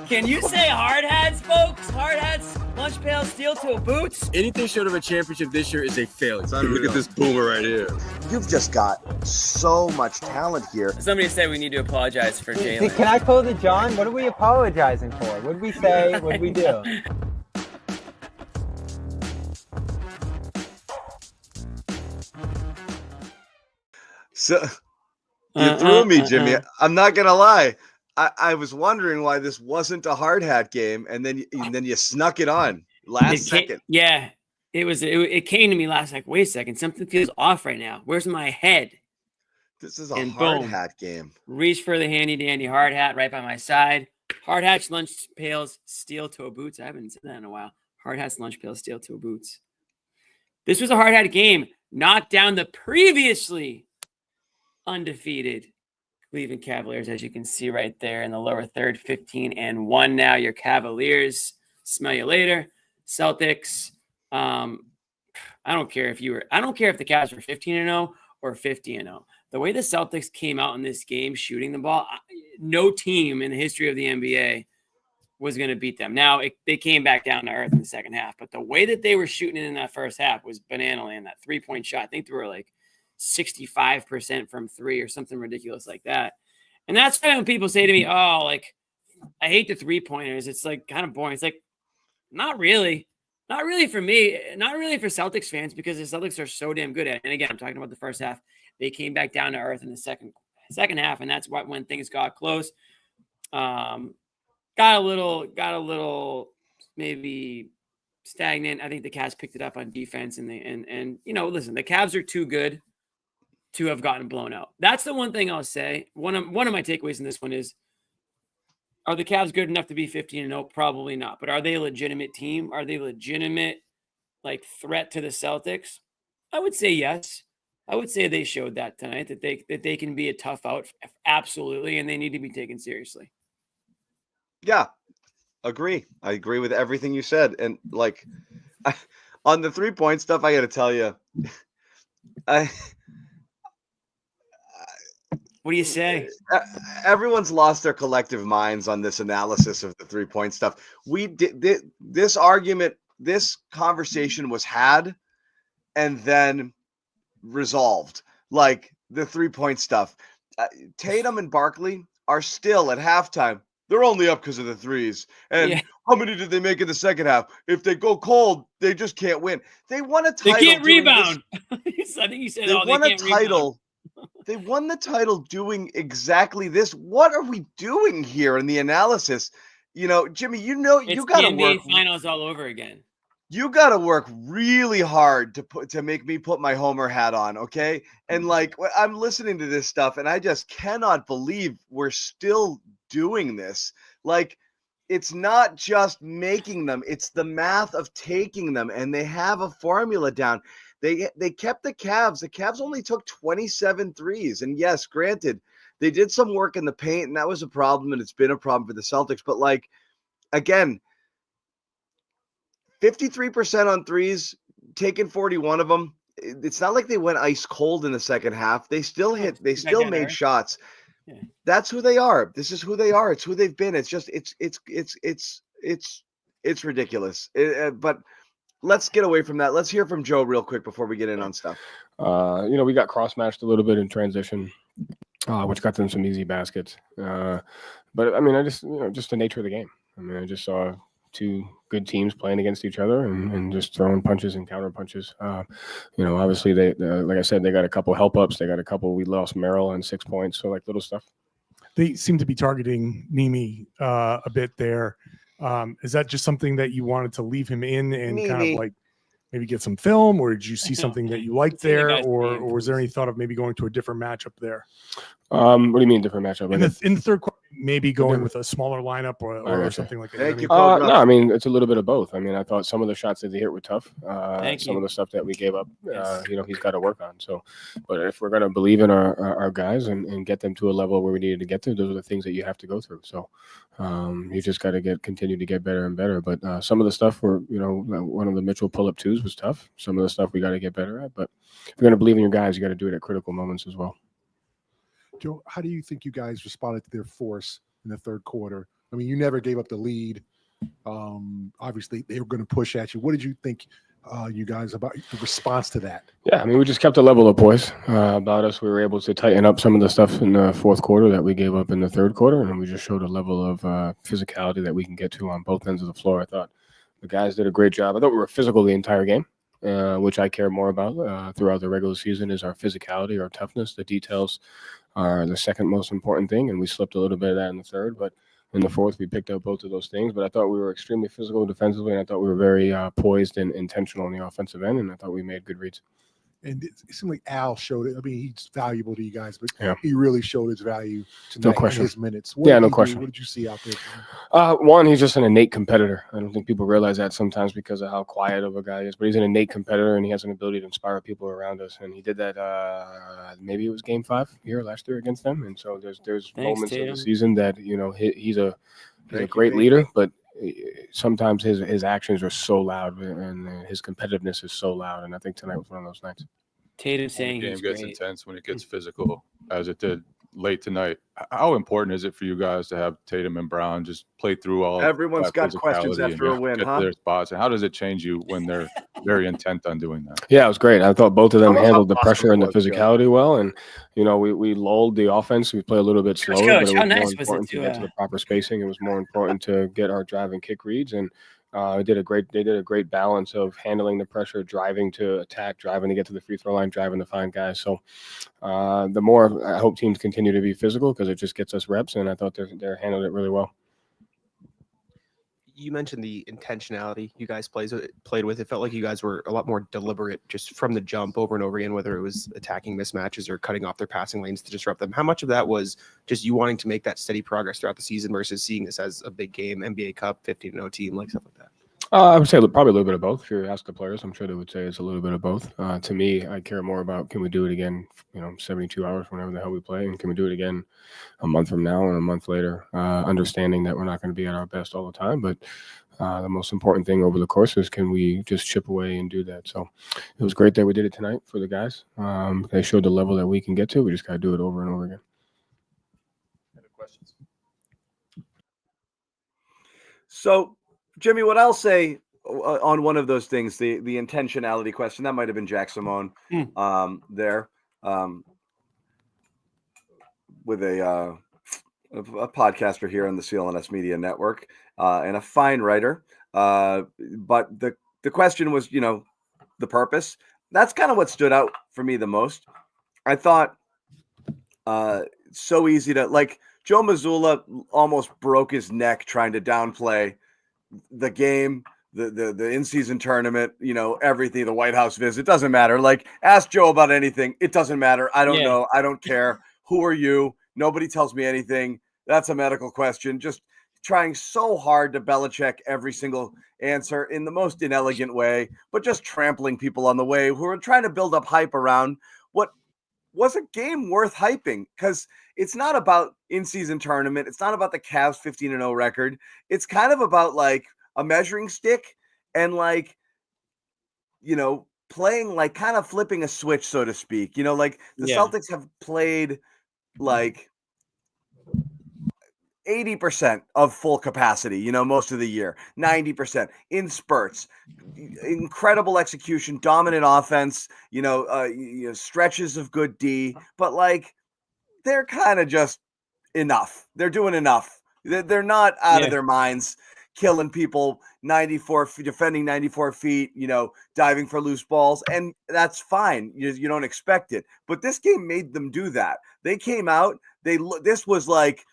Can you say hard hats, folks? Hard hats, lunch pails, steel toe boots. Anything short of a championship this year is a failure. Look at this boomer right here. You've just got so much talent here. Somebody said we need to apologize for Jalen. Can I close it, John? What are we apologizing for? What did we say? What did we do? So you threw me, Jimmy. I'm not gonna lie. I was wondering why this wasn't a hard hat game, and then you snuck it on last second. Yeah, it came to me last like, wait a second, something feels off right now. Where's my head? This is a hard hat game. Reach for the handy dandy hard hat right by my side. Hard hats, lunch pails, steel toe boots. I haven't said that in a while. Hard hats, lunch pails, steel toe boots. This was a hard hat game. Knocked down the previously undefeated Cleveland Cavaliers, as you can see right there in the lower third, 15-1 now. Your Cavaliers, smell you later. Celtics, I don't care if the Cavs were 15-0 or 50-0. The way the Celtics came out in this game shooting the ball, no team in the history of the NBA was going to beat them. Now, they came back down to earth in the second half, but the way that they were shooting it in that first half was banana land. That three-point shot, I think they were like 65% from three or something ridiculous like that. And that's why when people say to me, oh, like, I hate the three-pointers, it's like kind of boring. It's like, not really for me, not really for Celtics fans, because the Celtics are so damn good at it. And again, I'm talking about the first half. They came back down to earth in the second half, and that's when things got close. Got a little maybe stagnant. I think the Cavs picked it up on defense, and listen, the Cavs are too good to have gotten blown out. That's the one thing I'll say. One of my takeaways in this one is, are the Cavs good enough to be 15-0? Probably not. But are they a legitimate team? Are they a legitimate threat to the Celtics? I would say yes. I would say they showed that tonight, that they can be a tough out, absolutely, and they need to be taken seriously. Yeah, agree. I agree with everything you said. And on the 3-point stuff, I got to tell you, what do you say? Everyone's lost their collective minds on this analysis of the 3-point stuff. We did this argument, this conversation was had and then resolved. Like the 3-point stuff. Tatum and Barkley are still at halftime. They're only up because of the threes. And how many did they make in the second half? If they go cold, they just can't win. They won a title. They can't rebound. I think you said they won a title. They won the title doing exactly this. What are we doing here in the analysis? Jimmy, you got to work. Finals all over again. You got to work really hard to make me put my Homer hat on, okay? And I'm listening to this stuff, and I just cannot believe we're still doing this. It's not just making them; it's the math of taking them, and they have a formula down. They kept the Cavs. The Cavs only took 27 threes. And yes, granted, they did some work in the paint, and that was a problem, and it's been a problem for the Celtics. But again, 53% on threes, taking 41 of them. It's not like they went ice cold in the second half. They still made shots. Yeah. That's who they are. This is who they are. It's who they've been. It's just it's ridiculous. But let's get away from that. Let's hear from Joe real quick before we get in on stuff. We got cross-matched a little bit in transition, which got them some easy baskets. But I mean, just the nature of the game. I mean, I just saw two good teams playing against each other and just throwing punches and counter punches. Obviously they, like I said, they got a couple help ups. They got a couple. We lost Merrill and 6 points. So little stuff. They seem to be targeting Nimi a bit there. Is that just something that you wanted to leave him in and kind of maybe get some film, or did you see something that you liked there, or was there any thought of maybe going to a different matchup there? What do you mean different matchup? In the third quarter, maybe going with a smaller lineup or something like that. Thank you. No, I mean, it's a little bit of both. I mean, I thought some of the shots that they hit were tough. Some of the stuff that we gave up, he's got to work on. So, but if we're going to believe in our guys and get them to a level where we needed to get to, those are the things that you have to go through. So you just got to continue to get better and better. But some of the stuff where, one of the Mitchell pull-up twos was tough. Some of the stuff we got to get better at. But if you're going to believe in your guys, you got to do it at critical moments as well. Joe, how do you think you guys responded to their force in the third quarter I mean, you never gave up the lead. Obviously, they were going to push at you. What did you think, you guys, about the response to that? Yeah, I mean, we just kept a level of poise about us. We were able to tighten up some of the stuff in the fourth quarter that we gave up in the third quarter, and we just showed a level of physicality that we can get to on both ends of the floor. I thought the guys did a great job. I thought we were physical the entire game, which I care more about throughout the regular season is our physicality, our toughness. The details are the second most important thing, and we slipped a little bit of that in the third, but in the fourth, we picked up both of those things. But I thought we were extremely physical defensively, and I thought we were very poised and intentional on the offensive end, and I thought we made good reads. And it seemed like Al showed it. I mean, he's valuable to you guys, but Yeah. he really showed his value tonight. No question. In his minutes. No question. What did you see out there? One, he's just an innate competitor. I don't think people realize that sometimes because of how quiet of a guy he is, but he's an innate competitor, and he has an ability to inspire people around us. And he did that, maybe it was game 5 here last year against them. And so there's moments Tatum. of the season that, he's a great leader, but sometimes his actions are so loud and his competitiveness is so loud. And I think tonight was one of those nights. Tatum saying the game he's gets great. intense when it gets physical, as it did late tonight. How important is it for you guys to have Tatum and Brown just play through all? Everyone's that got questions physicality after a and win, get huh? to their spots? And how does it change you when they're very intent on doing that? Yeah, it was great. I thought both of them Tell us handled how the pressure and the awesome it was, physicality well. And, we lulled the offense. We play a little bit slower, Coach, but it how was nice more was it important to to, get to the proper spacing. It was more important to get our drive and kick reads. And they did a great balance of handling the pressure, driving to attack, driving to get to the free throw line, driving to find guys. So the more I hope teams continue to be physical because it just gets us reps. And I thought they handled it really well. You mentioned the intentionality you guys played with. It felt like you guys were a lot more deliberate just from the jump over and over again, whether it was attacking mismatches or cutting off their passing lanes to disrupt them. How much of that was just you wanting to make that steady progress throughout the season versus seeing this as a big game, NBA Cup, 15-0 team, like stuff like that? I would say probably a little bit of both. If you ask the players, I'm sure they would say it's a little bit of both. To me, I care more about can we do it again, 72 hours, whenever the hell we play, and can we do it again a month from now and a month later, understanding that we're not going to be at our best all the time. But the most important thing over the course is can we just chip away and do that. So it was great that we did it tonight for the guys. They showed the level that we can get to. We just got to do it over and over again. Any questions? So, Jimmy, what I'll say on one of those things, the intentionality question, that might have been Jack Simone there with a podcaster here on the CLNS Media Network and a fine writer. But the question was, the purpose. That's kind of what stood out for me the most. I thought so easy to, like, Joe Mazzulla almost broke his neck trying to downplay the game, the in-season tournament, everything, the White House visit. It doesn't matter. Like, ask Joe about anything. It doesn't matter. I don't know. I don't care. Who are you? Nobody tells me anything. That's a medical question. Just trying so hard to Belichick every single answer in the most inelegant way, but just trampling people on the way who are trying to build up hype around what was a game worth hyping, because it's not about in-season tournament. It's not about the Cavs 15-0 record. It's kind of about like a measuring stick and like, playing like kind of flipping a switch, so to speak. Like the Celtics have played like 80% of full capacity, most of the year, 90% in spurts, incredible execution, dominant offense, stretches of good D, but like they're kind of just enough. They're doing enough. They're not out of their minds, killing people 94 feet, defending 94 feet, diving for loose balls. And that's fine. You don't expect it. But this game made them do that. They came out, this was like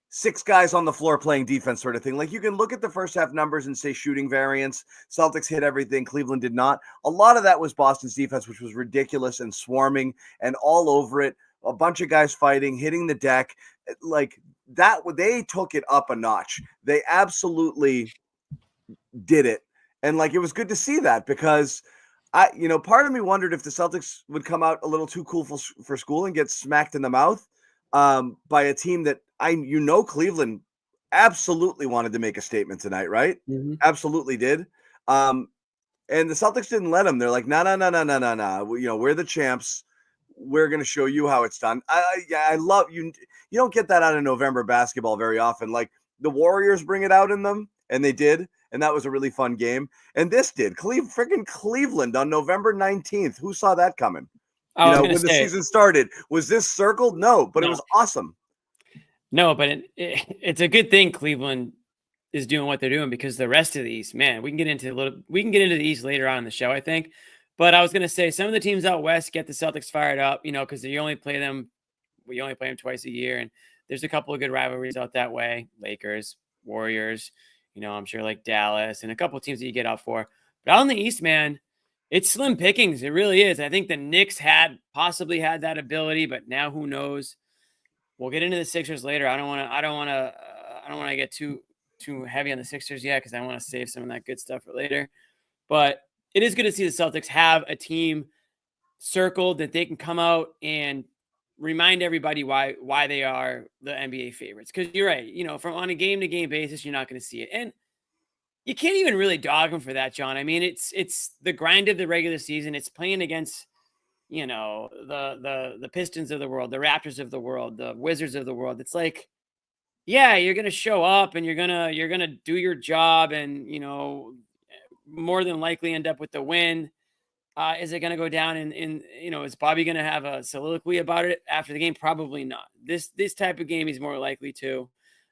6 guys on the floor playing defense sort of thing. Like, you can look at the first half numbers and say shooting variance. Celtics hit everything. Cleveland did not. A lot of that was Boston's defense, which was ridiculous and swarming and all over it. A bunch of guys fighting, hitting the deck. Like that, they took it up a notch. They absolutely did it. And like, it was good to see that, because part of me wondered if the Celtics would come out a little too cool for school and get smacked in the mouth by a team that Cleveland absolutely wanted to make a statement tonight, right? Mm-hmm. Absolutely did. And the Celtics didn't let them. They're like, no. We're the champs. We're going to show you how it's done. I love you. You don't get that out of November basketball very often. Like, the Warriors bring it out in them, and they did, and that was a really fun game. And this did. Freaking Cleveland on November 19th. Who saw that coming? When the season started, was this circled? No, but it was awesome. No, but it's a good thing Cleveland is doing what they're doing, because the rest of the East, man, we can get into the East later on in the show, I think. But I was going to say some of the teams out West get the Celtics fired up, because we only play them twice a year. And there's a couple of good rivalries out that way. Lakers, Warriors, I'm sure like Dallas and a couple of teams that you get out for. But out in the East, man, it's slim pickings. It really is. I think the Knicks possibly had that ability, but now who knows? We'll get into the Sixers later. I don't want to get too heavy on the Sixers yet, because I want to save some of that good stuff for later. But it is good to see the Celtics have a team circled that they can come out and remind everybody why they are the NBA favorites. Because you're right, from on a game-to-game basis, you're not going to see it. And you can't even really dog them for that, John. I mean, it's the grind of the regular season. It's playing against, the Pistons of the world, the Raptors of the world, the Wizards of the world. It's like, yeah, you're going to show up and you're going to do your job and, more than likely end up with the win. Is it going to go down in is Bobby going to have a soliloquy about it after the game? Probably not. This type of game he's more likely to.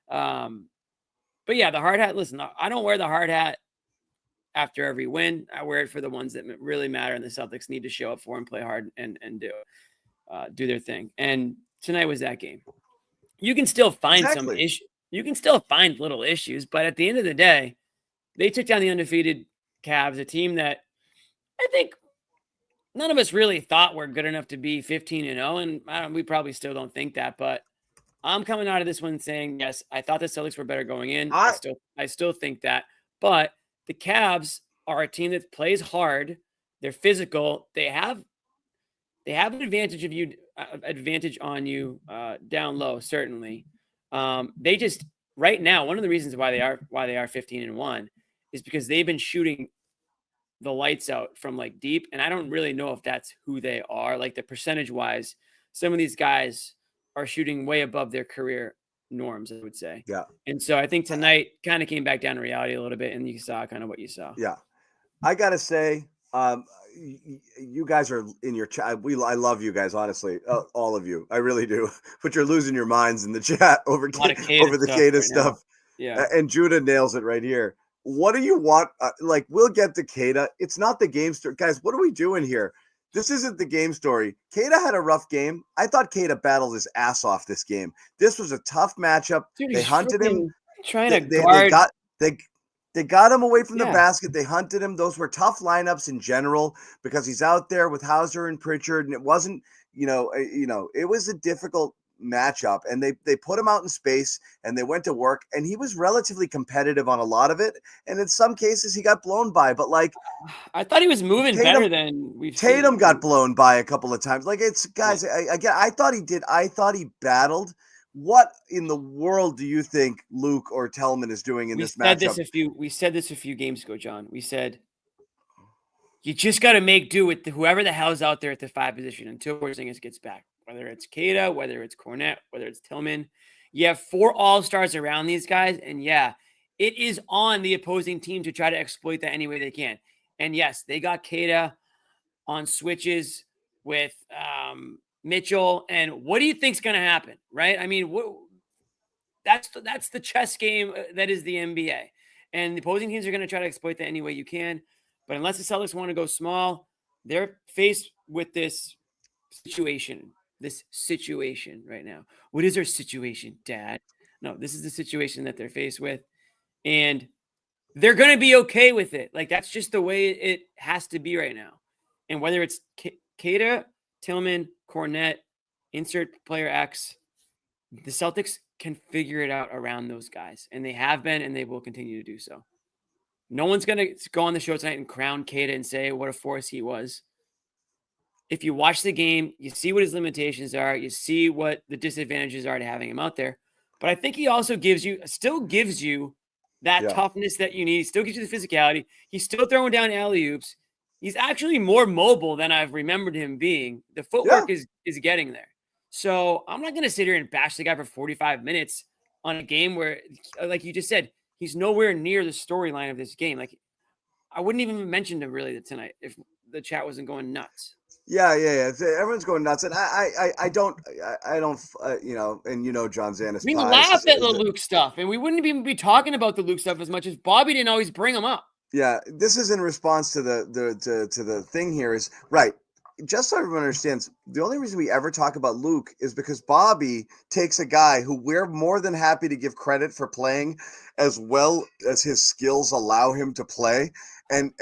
But yeah, the hard hat, listen, I don't wear the hard hat after every win. I wear it for the ones that really matter, and the Celtics need to show up for and play hard and do their thing. And tonight was that game. You can still find some issues. You can still find little issues, but at the end of the day, they took down the undefeated Cavs, a team that I think none of us really thought were good enough to be 15-0, and we probably still don't think that. But I'm coming out of this one saying, yes, I thought the Celtics were better going in. I still think that, but the Cavs are a team that plays hard. They're physical. They have an advantage on you down low, certainly. They just right now, one of the reasons why they are 15-1 is because they've been shooting the lights out from like deep, and I don't really know if that's who they are. Like the percentage wise, some of these guys are shooting way above their career norms, I would say. Yeah. And so I think tonight kind of came back down to reality a little bit, and you saw kind of what you saw. Yeah. I gotta say, you guys are in your chat. I love you guys, honestly, all of you. I really do. But you're losing your minds in the chat over the Kada stuff. Yeah. And Judah nails it right here. What do you want? We'll get to Kada. It's not the game story, guys. What are we doing here? This isn't the game story. Kada had a rough game. I thought Kada battled his ass off this game. This was a tough matchup. Dude, they hunted him. Trying to guard. They got him away from the basket. They hunted him. Those were tough lineups in general because he's out there with Hauser and Pritchard, and it wasn't, it was a difficult matchup. And they put him out in space, and they went to work. And he was relatively competitive on a lot of it. And in some cases, he got blown by. But I thought he was moving better than we've seen. Tatum got blown by a couple of times. Guys. I thought he did. I thought he battled. What in the world do you think Luke or Tellman is doing in this matchup? We said this a few games ago, John. We said you just got to make do with whoever the hell's out there at the 5 position until Porzingis gets back. Whether it's Kada, whether it's Cornette, whether it's Tillman, you have 4 all-stars around these guys, and yeah, it is on the opposing team to try to exploit that any way they can. And yes, they got Kada on switches with Mitchell, and what do you think's going to happen, right? I mean, that's the chess game that is the NBA, and the opposing teams are going to try to exploit that any way you can. But unless the Celtics want to go small, they're faced with this situation right now. What is our situation, Dad? No, this is the situation that they're faced with, and they're going to be okay with it. Like that's just the way it has to be right now. And whether it's Kada, Tillman, Cornette, insert player X, the Celtics can figure it out around those guys. And they have been, and they will continue to do so. No one's going to go on the show tonight and crown Kada and say what a force he was. If you watch the game, you see what his limitations are. You see what the disadvantages are to having him out there. But I think he also still gives you that toughness that you need. He still gives you the physicality. He's still throwing down alley-oops. He's actually more mobile than I've remembered him being. The footwork is getting there. So I'm not going to sit here and bash the guy for 45 minutes on a game where, like you just said, he's nowhere near the storyline of this game. Like, I wouldn't even mention him really tonight if the chat wasn't going nuts. Yeah. Everyone's going nuts, and I don't, and John Zannis. We laugh at the Luke stuff, and we wouldn't even be talking about the Luke stuff as much as Bobby didn't always bring them up. Yeah, this is in response to the thing here is right. Just so everyone understands, the only reason we ever talk about Luke is because Bobby takes a guy who we're more than happy to give credit for playing as well as his skills allow him to play. And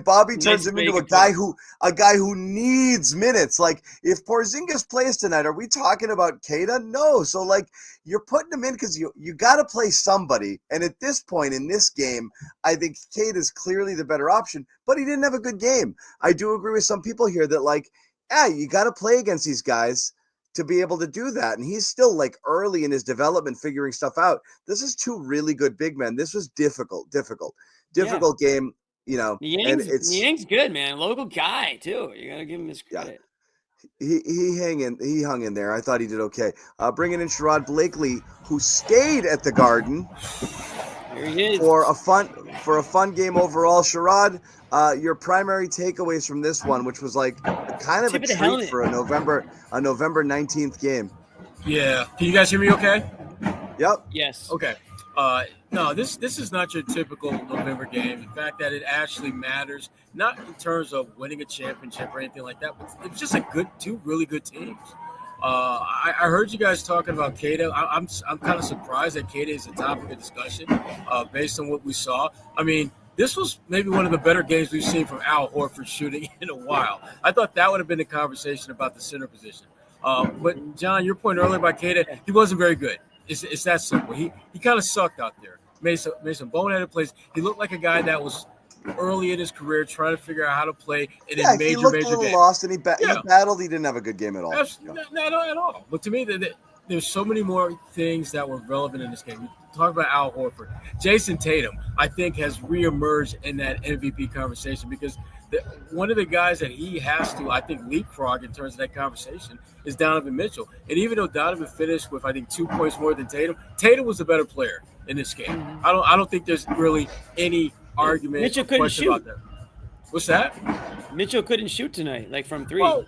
Bobby turns him into a guy who needs minutes. Like, if Porzingis plays tonight, are we talking about Kata? No. So like, you're putting him in because you got to play somebody. And at this point in this game, I think Kata is clearly the better option. But he didn't have a good game. I do agree with some people here that like, you got to play against these guys to be able to do that. And he's still like early in his development, figuring stuff out. This is two really good big men. This was difficult game, and Niang's good, man. Local guy too. You got to give him his credit. Yeah. He hung in there. I thought he did okay. Bringing in Sherrod Blakely, who stayed at the Garden Here he is. for a fun game overall. Sherrod, your primary takeaways from this one, which was like kind of a treat for a November 19th game. Yeah. Can you guys hear me okay? Yep. Yes. Okay. No, this is not your typical November game. The fact that it actually matters, not in terms of winning a championship or anything like that, but it's just two really good teams. I heard you guys talking about Kata. I'm kind of surprised that Kata is a topic of discussion based on what we saw. I mean, this was maybe one of the better games we've seen from Al Horford shooting in a while. I thought that would have been the conversation about the center position. But John, your point earlier about Kata, he wasn't very good. It's that simple. He kind of sucked out there. Made some boneheaded plays. He looked like a guy that was early in his career trying to figure out how to play in a major he looked a little game. Lost, and he battled. He didn't have a good game at all. Not at all. But to me, there's so many more things that were relevant in this game. Talk about Al Horford. Jayson Tatum, I think, has reemerged in that MVP conversation because one of the guys that he has to, I think, leapfrog in terms of that conversation is Donovan Mitchell. And even though Donovan finished with, I think, 2 points more than Tatum, Tatum was the better player in this game. Mm-hmm. I don't think there's really any argument Mitchell or couldn't question shoot. about that. What's that? Mitchell couldn't shoot tonight, like from three. Well,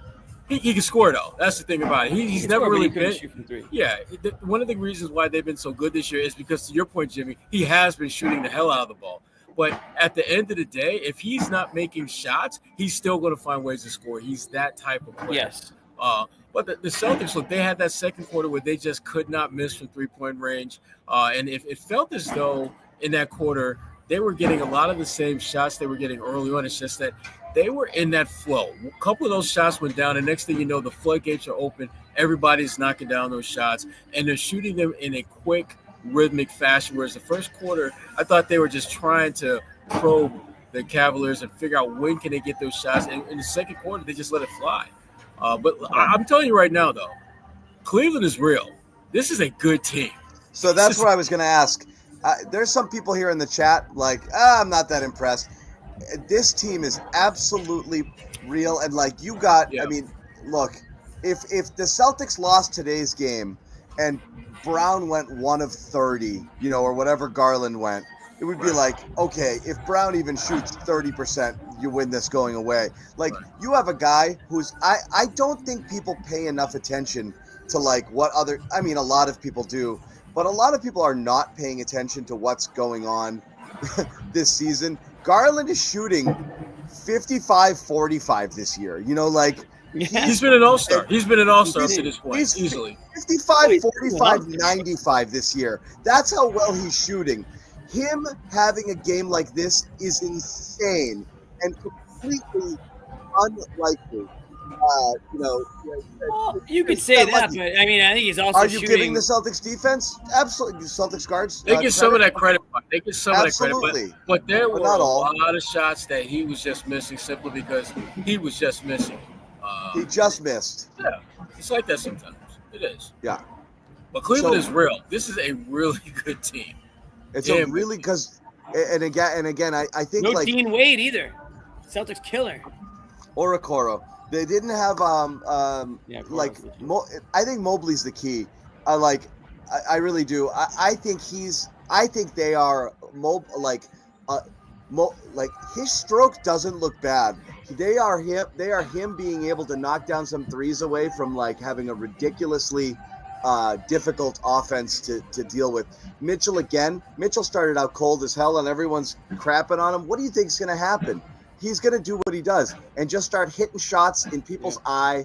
he can score, though. That's the thing about it. He's never really been. Shoot from three. Yeah, one of the reasons why they've been so good this year is because, to your point, Jimmy, he has been shooting the hell out of the ball. But at the end of the day, if he's not making shots, he's still going to find ways to score. He's that type of player. Yes. But the Celtics, look, they had that second quarter where they just could not miss from three-point range. And it felt as though in that quarter they were getting a lot of the same shots they were getting early on. It's just that they were in that flow. A couple of those shots went down, and next thing you know, the floodgates are open. Everybody's knocking down those shots, and they're shooting them in a quick, rhythmic fashion. Whereas the first quarter, I thought they were just trying to probe the Cavaliers and figure out when can they get those shots. And in the second quarter, they just let it fly. But I'm telling you right now, though, Cleveland is real. This is a good team. So that's what I was going to ask. There's some people here in the chat like, I'm not that impressed. This team is absolutely real. And like you got, I mean, look, if the Celtics lost today's game and Brown went 1 of 30, or whatever Garland went, it would be like, okay, if Brown even shoots 30%, you win this going away. Like, you have a guy who's, I don't think people pay enough attention to like what a lot of people do, but a lot of people are not paying attention to what's going on this season. Garland is shooting 55-45 this year. He's been an all-star. He's been an all-star up to this point, easily. 55-45-95 this year. That's how well he's shooting. Him having a game like this is insane and completely unlikely. You could say that, but I mean, I think he's also shooting. Are you giving the Celtics defense? Absolutely. Celtics guards? They get some of that credit. They get some of that credit. But there were a lot of shots that he was just missing simply because he was just missing. He just missed. Yeah. It's like that sometimes. It is. Yeah. But Cleveland is real. This is a really good team. It's a really because and again I think no Dean Wade either. Celtics killer. Or Okoro. They didn't have I think Mobley's the key. I really do. I think they are like his stroke doesn't look bad. They are him being able to knock down some threes away from like having a ridiculously difficult offense to deal with. Mitchell started out cold as hell and everyone's crapping on him. What do you think is going to happen? He's going to do what he does and just start hitting shots in people's eye.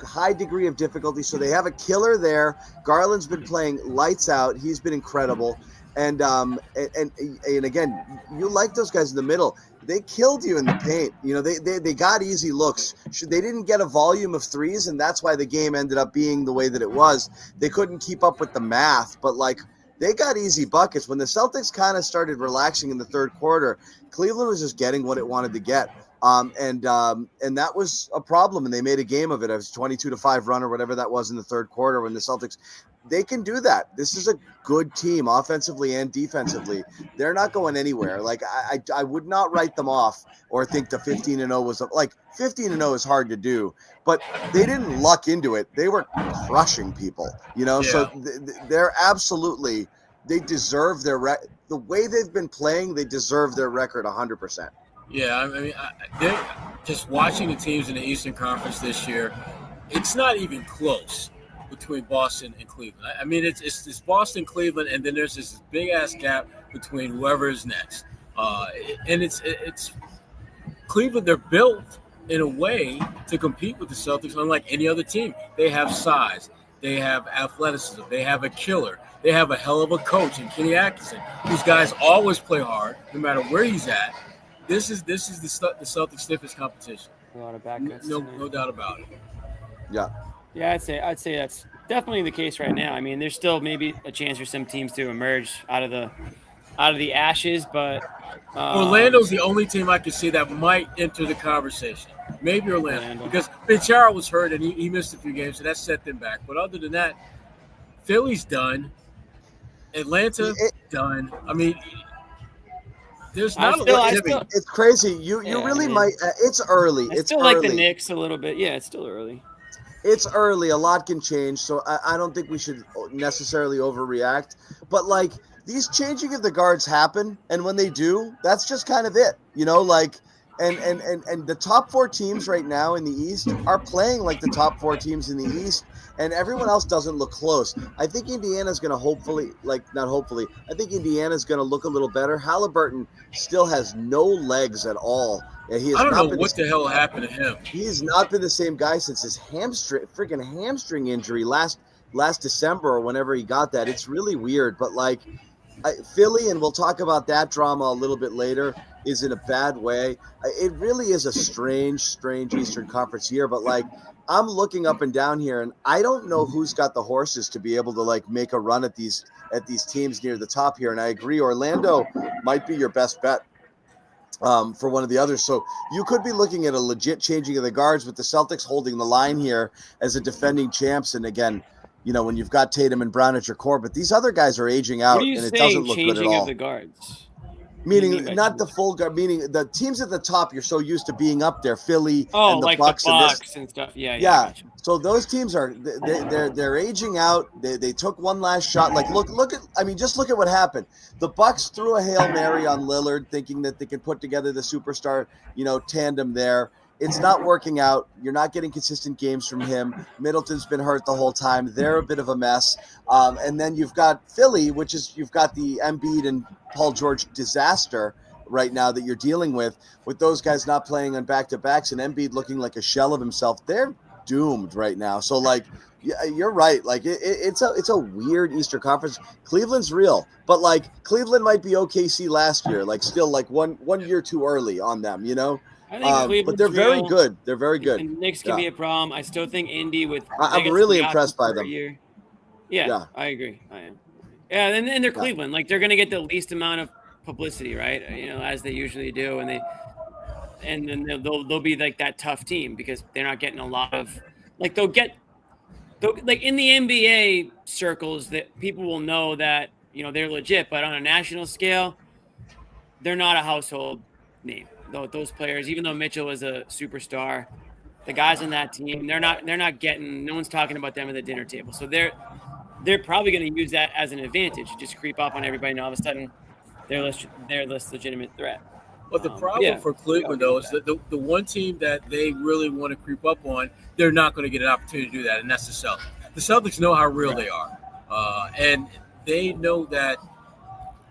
High degree of difficulty. So they have a killer there. Garland's been playing lights out. He's been incredible. And again, you like those guys in the middle. They killed you in the paint. They got easy looks. They didn't get a volume of threes, and that's why the game ended up being the way that it was. They couldn't keep up with the math, but like they got easy buckets. When the Celtics kind of started relaxing in the third quarter, Cleveland was just getting what it wanted to get. And that was a problem, and they made a game of it. It was 22-5 run or whatever that was in the third quarter when the Celtics, they can do that. This is a good team offensively and defensively. They're not going anywhere. Like I would not write them off or think the 15-0 was like 15-0 is hard to do, but they didn't luck into it. They were crushing people, so they're absolutely, they deserve the way they've been playing. They deserve their record 100%. Yeah, I mean, they're just watching the teams in the Eastern Conference this year. It's not even close between Boston and Cleveland. I mean, it's Boston, Cleveland, and then there's this big ass gap between whoever is next. And it's Cleveland. They're built in a way to compete with the Celtics, unlike any other team. They have size, they have athleticism, they have a killer, they have a hell of a coach in Kenny Atkinson, whose guys always play hard, no matter where he's at. This is the Celtics' stiffest competition. A lot of backcuts. No doubt about it. Yeah. Yeah, I'd say that's definitely the case right now. I mean, there's still maybe a chance for some teams to emerge out of the ashes, but Orlando's the only team I can see that might enter the conversation. Maybe Orlando. Because Pincharo was hurt and he missed a few games, so that set them back. But other than that, Philly's done. Atlanta done. I mean, there's not it's crazy. You really might. It's early. I still like the Knicks a little bit. Yeah, it's still early. It's early. A lot can change, so I don't think we should necessarily overreact. But like these changing of the guards happen, and when they do, that's just kind of it. And the top four teams right now in the East are playing like the top four teams in the East, and everyone else doesn't look close. I think Indiana's going to I think Indiana's going to look a little better. Halliburton still has no legs at all. I don't know what the hell happened to him. He has not been the same guy since his hamstring injury last December or whenever he got that. It's really weird, but like Philly, and we'll talk about that drama a little bit later, is in a bad way. It really is a strange Eastern Conference year, but like I'm looking up and down here and I don't know who's got the horses to be able to like make a run at these teams near the top here. And I agree, Orlando might be your best bet for one of the others. So you could be looking at a legit changing of the guards with the Celtics holding the line here as a defending champs. And again, when you've got Tatum and Brown at your core, but these other guys are aging out and it doesn't look good at all. Changing of the guards? Meaning not the full guard, meaning the teams at the top you're so used to being up there, Philly and the like Bucks the Bucks and stuff. Yeah. Gotcha. So those teams they're aging out. They took one last shot. Like just look at what happened. The Bucks threw a Hail Mary on Lillard thinking that they could put together the superstar, tandem there. It's not working out. You're not getting consistent games from him. Middleton's been hurt the whole time. They're a bit of a mess. And then you've got Philly, you've got the Embiid and Paul George disaster right now that you're dealing with those guys not playing on back-to-backs and Embiid looking like a shell of himself. They're doomed right now. So, like, you're right. Like, it's a weird Eastern Conference. Cleveland's real. But, like, Cleveland might be OKC last year. Like, still, like, one year too early on them, I think but they're very good. They're very good. And Knicks can be a problem. I still think Indy with. I'm really impressed by them. Yeah, I agree. I am. Yeah, and they're Cleveland. Like they're going to get the least amount of publicity, right? As they usually do, and then they'll be like that tough team because they're not getting a lot of like like in the NBA circles that people will know that they're legit, but on a national scale, they're not a household name. Those players, even though Mitchell is a superstar, the guys on that team, they're not getting. No one's talking about them at the dinner table. So they're probably going to use that as an advantage. Just creep up on everybody, and all of a sudden, they're less legitimate threat. But the problem for Cleveland, though, is that the one team that they really want to creep up on, they're not going to get an opportunity to do that, and that's the Celtics. The Celtics know how real they are, and they know that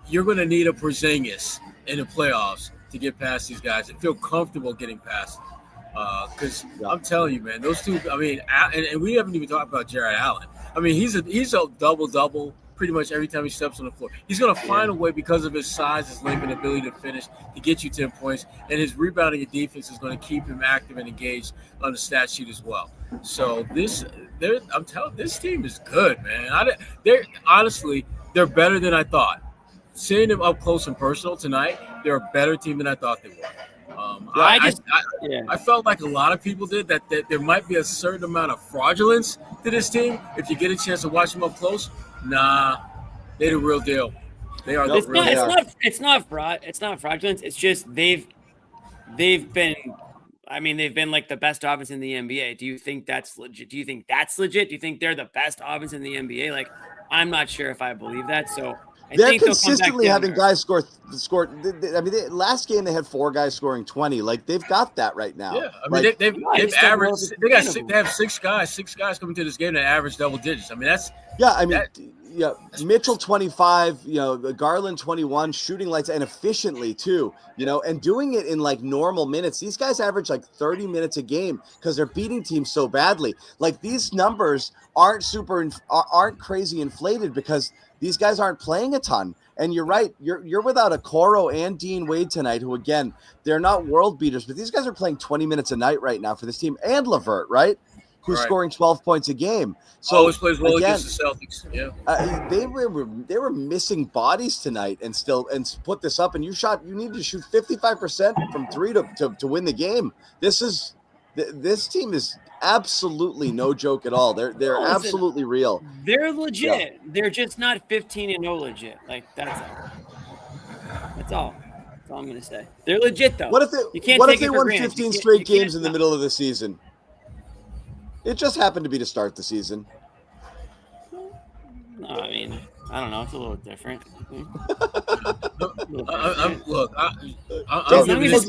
you're going to need a Porzingis in the playoffs to get past these guys and feel comfortable getting past them. Because I'm telling you, man, those two. I mean, and we haven't even talked about Jared Allen. I mean, he's a double pretty much every time he steps on the floor. He's going to find a way, because of his size, his length, and ability to finish, to get you 10 points. And his rebounding and defense is going to keep him active and engaged on the stat sheet as well. So I'm telling, this team is good, man. They're better than I thought. Seeing them up close and personal tonight, they're a better team than I thought they were. I felt like a lot of people did that there might be a certain amount of fraudulence to this team. If you get a chance to watch them up close, nah, they're the real deal. They are the real deal. It's not fraud. It's not fraudulence. It's just they've been. I mean, they've been like the best offense in the NBA. Do you think that's legit? Do you think they're the best offense in the NBA? Like, I'm not sure if I believe that. So. They're consistently having guys score. I mean, last game they had 4 guys scoring 20. Like, they've got that right now. Yeah, I mean, they've averaged. They have 6 guys coming to this game that average double digits. I mean, that's Mitchell 25, Garland 21, shooting lights and efficiently too, and doing it in like normal minutes. These guys average like 30 minutes a game because they're beating teams so badly. Like, these numbers aren't crazy inflated because these guys aren't playing a ton. And you're right. You're without a Coro and Dean Wade tonight, who, again, they're not world beaters, but these guys are playing 20 minutes a night right now for this team. And LeVert, right? Who's scoring 12 points a game. So always plays well against the Celtics. Yeah. They were missing bodies tonight and put this up. And you needed to shoot 55% from 3 to win the game. This team is absolutely no joke at all. They're absolutely real. They're legit. Yeah. They're just not 15-0 legit. Like, that's all. That's all I'm gonna say. They're legit though. What if they won 15 straight games in the middle of the season? It just happened to be to start the season. No, I mean, I don't know. It's a little different. Give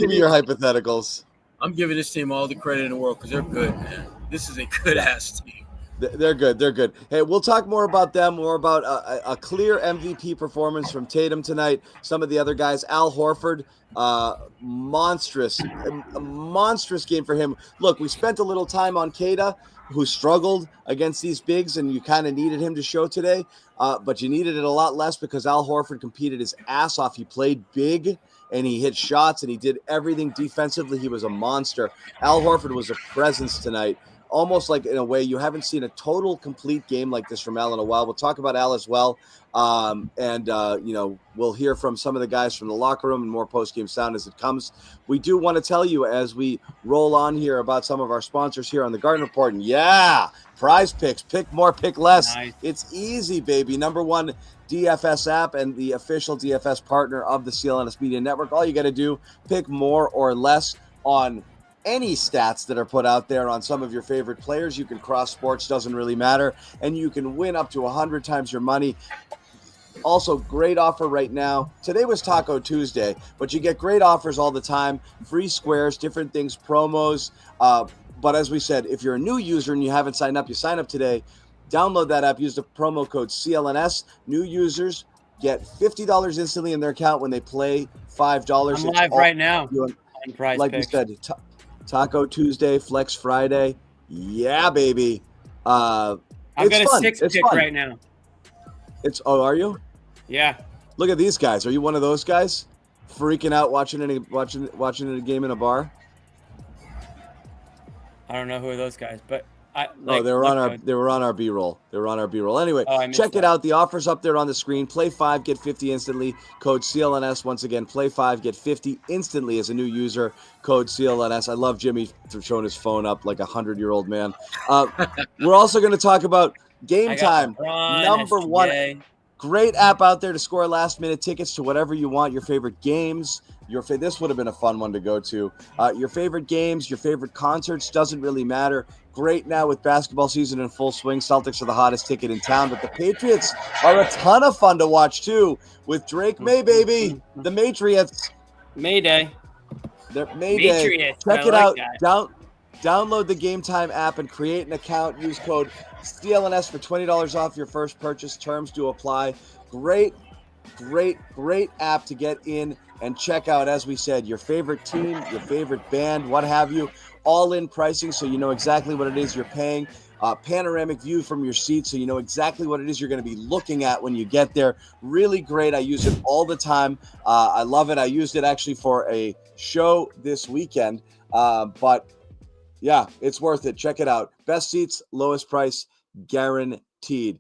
me your hypotheticals. I'm giving this team all the credit in the world because they're good, man. This is a good-ass team. They're good. Hey, we'll talk more about them, more about a clear MVP performance from Tatum tonight. Some of the other guys, Al Horford, a monstrous game for him. Look, we spent a little time on Keita, who struggled against these bigs, and you kind of needed him to show today, but you needed it a lot less because Al Horford competed his ass off. He played big, and he hit shots, and he did everything defensively. He was a monster. Al Horford was a presence tonight. Almost like, in a way, you haven't seen a total complete game like this from Al in a while. We'll talk about Al as well. We'll hear from some of the guys from the locker room and more post-game sound as it comes. We do want to tell you as we roll on here about some of our sponsors here on the Garden Report. And Prize Picks, pick more, pick less. Nice. It's easy, baby. Number one DFS app and the official DFS partner of the CLNS Media Network. All you got to do, pick more or less on any stats that are put out there on some of your favorite players. You can cross sports, doesn't really matter, and you can win up to 100 times your money. Also, great offer right now. Today was Taco Tuesday, but you get great offers all the time. Free squares, different things, promos. But as we said, if you're a new user and you haven't signed up, you sign up today. Download that app. Use the promo code CLNS. New users get $50 instantly in their account when they play $5. I'm live right now. Like we said, Taco Tuesday, Flex Friday. Yeah, baby. I've got a 6 pick right now. Are you? Yeah. Look at these guys. Are you one of those guys? Freaking out watching a game in a bar? I don't know who are those guys, but they were on our B-roll. They were on our B-roll. Anyway, check it out. The offer's up there on the screen. Play 5, get 50 instantly. Code CLNS. Once again, play 5, get 50 instantly as a new user. Code CLNS. I love Jimmy showing his phone up like a 100-year-old man. We're also going to talk about Game Time. Number one. Great app out there to score last-minute tickets to whatever you want, your favorite games. This would have been a fun one to go to. Your favorite games, your favorite concerts, doesn't really matter. great now with basketball season in full swing. Celtics are the hottest ticket in town, but the Patriots are a ton of fun to watch too with Drake May, baby. The Matriots. Mayday. They're Mayday. Matriots. Check I it like out. that. Download the Game Time app and create an account. Use code CLNS for $20 off your first purchase. Terms do apply. Great app to get in and check out, as we said, your favorite team, your favorite band, what have you. All-in pricing, so you know exactly what it is you're paying. Panoramic view from your seat, so you know exactly what it is you're going to be looking at when you get there. Really great. I use it all the time. I love it. I used it actually for a show this weekend. But yeah, it's worth it. Check it out. Best seats, lowest price, guaranteed.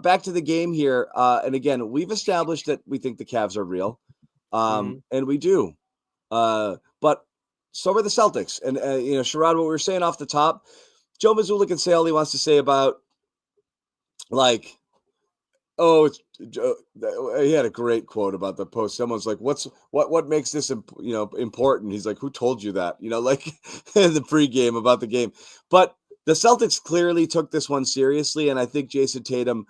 Back to the game here. And again, we've established that we think the Cavs are real. And we do. But so are the Celtics. And, Sherrod, what we were saying off the top, Joe Mazzulla can say all he wants to say about, like, he had a great quote about the post. Someone's like, what makes this, important? He's like, who told you that? Like in the pregame about the game. But the Celtics clearly took this one seriously. And I think Jayson Tatum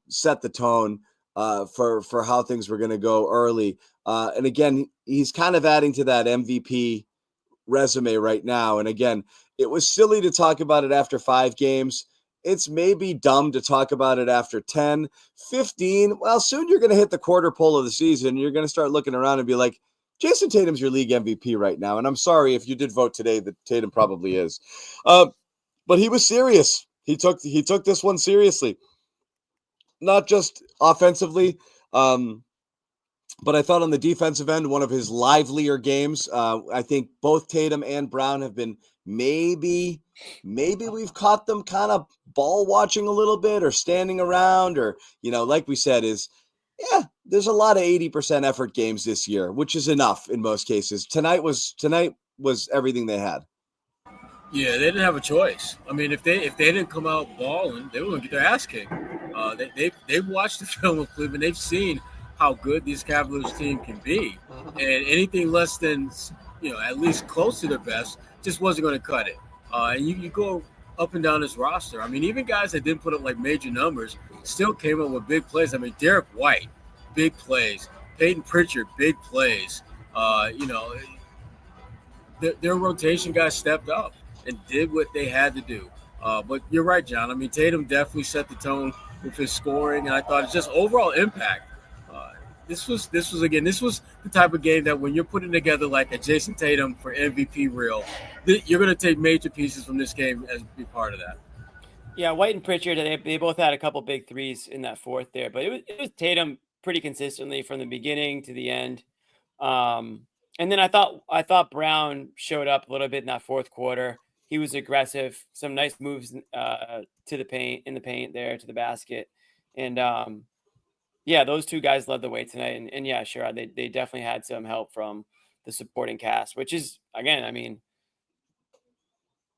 set the tone for how things were going to go early. And again, he's kind of adding to that MVP resume right now. And again, it was silly to talk about it after 5 games. It's maybe dumb to talk about it after 10, 15. Well, soon you're going to hit the quarter pole of the season. You're going to start looking around and be like, Jayson Tatum's your league MVP right now. And I'm sorry if you did vote today that Tatum probably is. But he was serious. He took this one seriously. Not just offensively, but I thought on the defensive end, one of his livelier games. I think both Tatum and Brown have been maybe we've caught them kind of ball watching a little bit or standing around or, like we said, there's a lot of 80% effort games this year, which is enough in most cases. Tonight was everything they had. Yeah, they didn't have a choice. I mean, if they didn't come out balling, they were going to get their ass kicked. They've watched the film of Cleveland. They've seen how good this Cavaliers team can be, and anything less than at least close to their best just wasn't going to cut it. And you go up and down this roster. I mean, even guys that didn't put up like major numbers still came up with big plays. I mean, Derek White, big plays. Peyton Pritchard, big plays. Their rotation guys stepped up and did what they had to do. But you're right, John. I mean, Tatum definitely set the tone with his scoring, and I thought it's just overall impact. This was the type of game that when you're putting together like a Jayson Tatum for MVP reel, you're going to take major pieces from this game as be part of that. Yeah, White and Pritchard, they both had a couple big threes in that fourth there, but it was Tatum pretty consistently from the beginning to the end. And then I thought Brown showed up a little bit in that fourth quarter. He was aggressive, some nice moves to the paint there to the basket, and yeah, those two guys led the way tonight. And yeah, sure, they definitely had some help from the supporting cast, which is, again, I mean,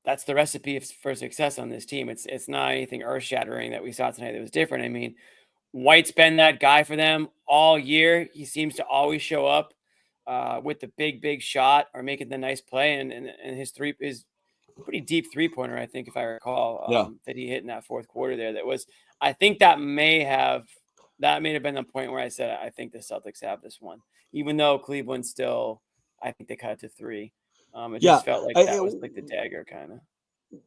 that's the recipe for success on this team. It's not anything earth-shattering that we saw tonight that was different. I mean, White's been that guy for them all year. He seems to always show up with the big shot or making the nice play. And his pretty deep three-pointer, I think, if I recall, that he hit in that fourth quarter there. I think that may have been the point where I said, I think the Celtics have this one, even though Cleveland still, I think they cut it to 3. It just felt like that was like the dagger kind of.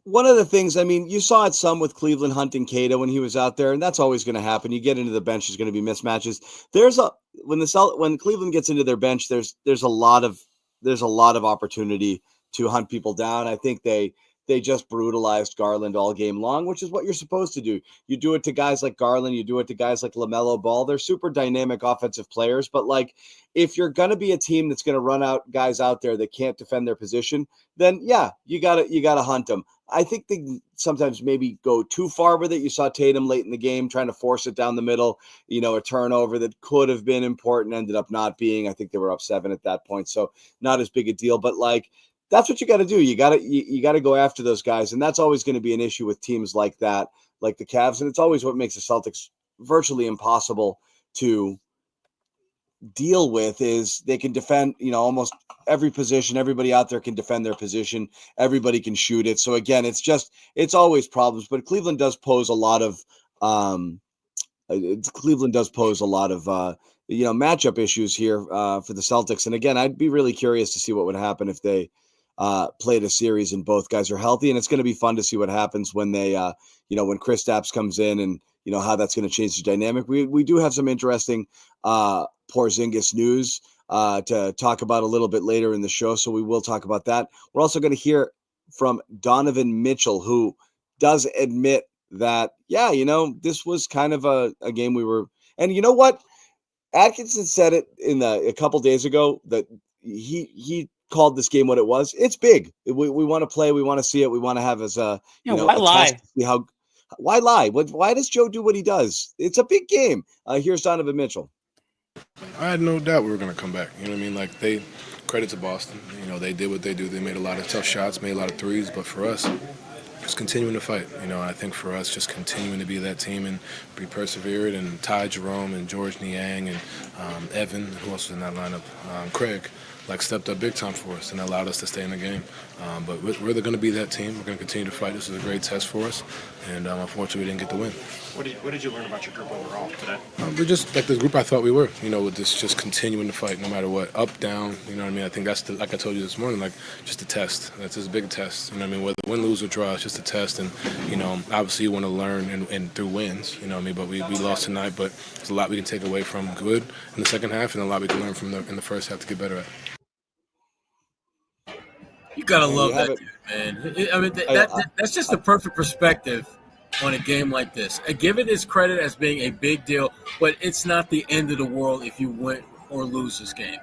One of the things, I mean, you saw it some with Cleveland hunting Cato when he was out there, and that's always going to happen. You get into the bench, there's going to be mismatches. When Cleveland gets into their bench, there's a lot of opportunity to hunt people down. I think they just brutalized Garland all game long, which is what you're supposed to do. You do it to guys like Garland, you do it to guys like LaMelo Ball. They're super dynamic offensive players, but like if you're going to be a team that's going to run out guys out there that can't defend their position, then yeah, you got to hunt them. I think they sometimes maybe go too far with it. You saw Tatum late in the game trying to force it down the middle, a turnover that could have been important, ended up not being. I think they were up 7 at that point, so not as big a deal, but like that's what you got to do. You got to go after those guys, and that's always going to be an issue with teams like that, like the Cavs, and it's always what makes the Celtics virtually impossible to deal with is they can defend, almost every position. Everybody out there can defend their position. Everybody can shoot it. So again, it's always problems, but Cleveland does pose a lot of matchup issues here for the Celtics. And again, I'd be really curious to see what would happen if they played a series and both guys are healthy. And it's going to be fun to see what happens when they, when Kristaps comes in and, how that's going to change the dynamic. We do have some interesting Porzingis news to talk about a little bit later in the show. So we will talk about that. We're also going to hear from Donovan Mitchell, who does admit that, this was kind of a game we were, and you know what? Atkinson said it a couple days ago that he called this game what it was. It's big. We want to play. We want to see it. We want to have as a, why a lie? test to see why lie? Why does Joe do what he does? It's a big game. Here's Donovan Mitchell. I had no doubt we were going to come back. You know what I mean? Like, credit to Boston. They did what they do. They made a lot of tough shots, made a lot of threes. But for us, just continuing to fight. I think for us, just continuing to be that team and be persevered. And Ty Jerome and George Niang and Evan, who else was in that lineup? Craig, stepped up big time for us and allowed us to stay in the game. But we're going to be that team. We're going to continue to fight. This is a great test for us. And unfortunately, we didn't get the win. What did you learn about your group overall today? We're just like the group I thought we were, with this just continuing to fight no matter what, up, down, you know what I mean? I think that's, like I told you this morning, just a test. That's just a big test, you know what I mean? Whether win, lose, or draw, it's just a test. And, obviously you want to learn and through wins, you know what I mean? But we lost tonight, but there's a lot we can take away from good in the second half and a lot we can learn from in the first half to get better at. You gotta love that dude, man. I mean, that's just the perfect perspective on a game like this. I give it its credit as being a big deal, but it's not the end of the world if you win or lose this game.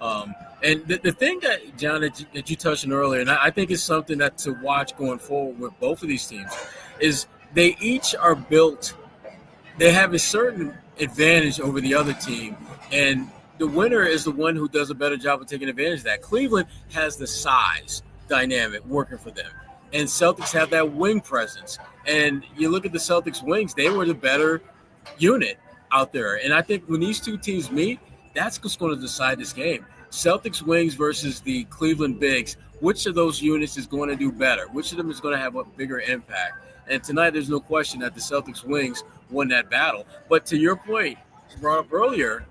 And the thing that, John, that you touched on earlier, and I think is something that to watch going forward with both of these teams, is they each are built – they have a certain advantage over the other team, and the winner is the one who does a better job of taking advantage of that. Cleveland has the size dynamic working for them, and Celtics have that wing presence. And you look at the Celtics wings, they were the better unit out there. And I think when these two teams meet, that's what's going to decide this game. Celtics wings versus the Cleveland bigs, which of those units is going to do better? Which of them is going to have a bigger impact? And tonight, there's no question that the Celtics wings won that battle. But to your point, brought up earlier,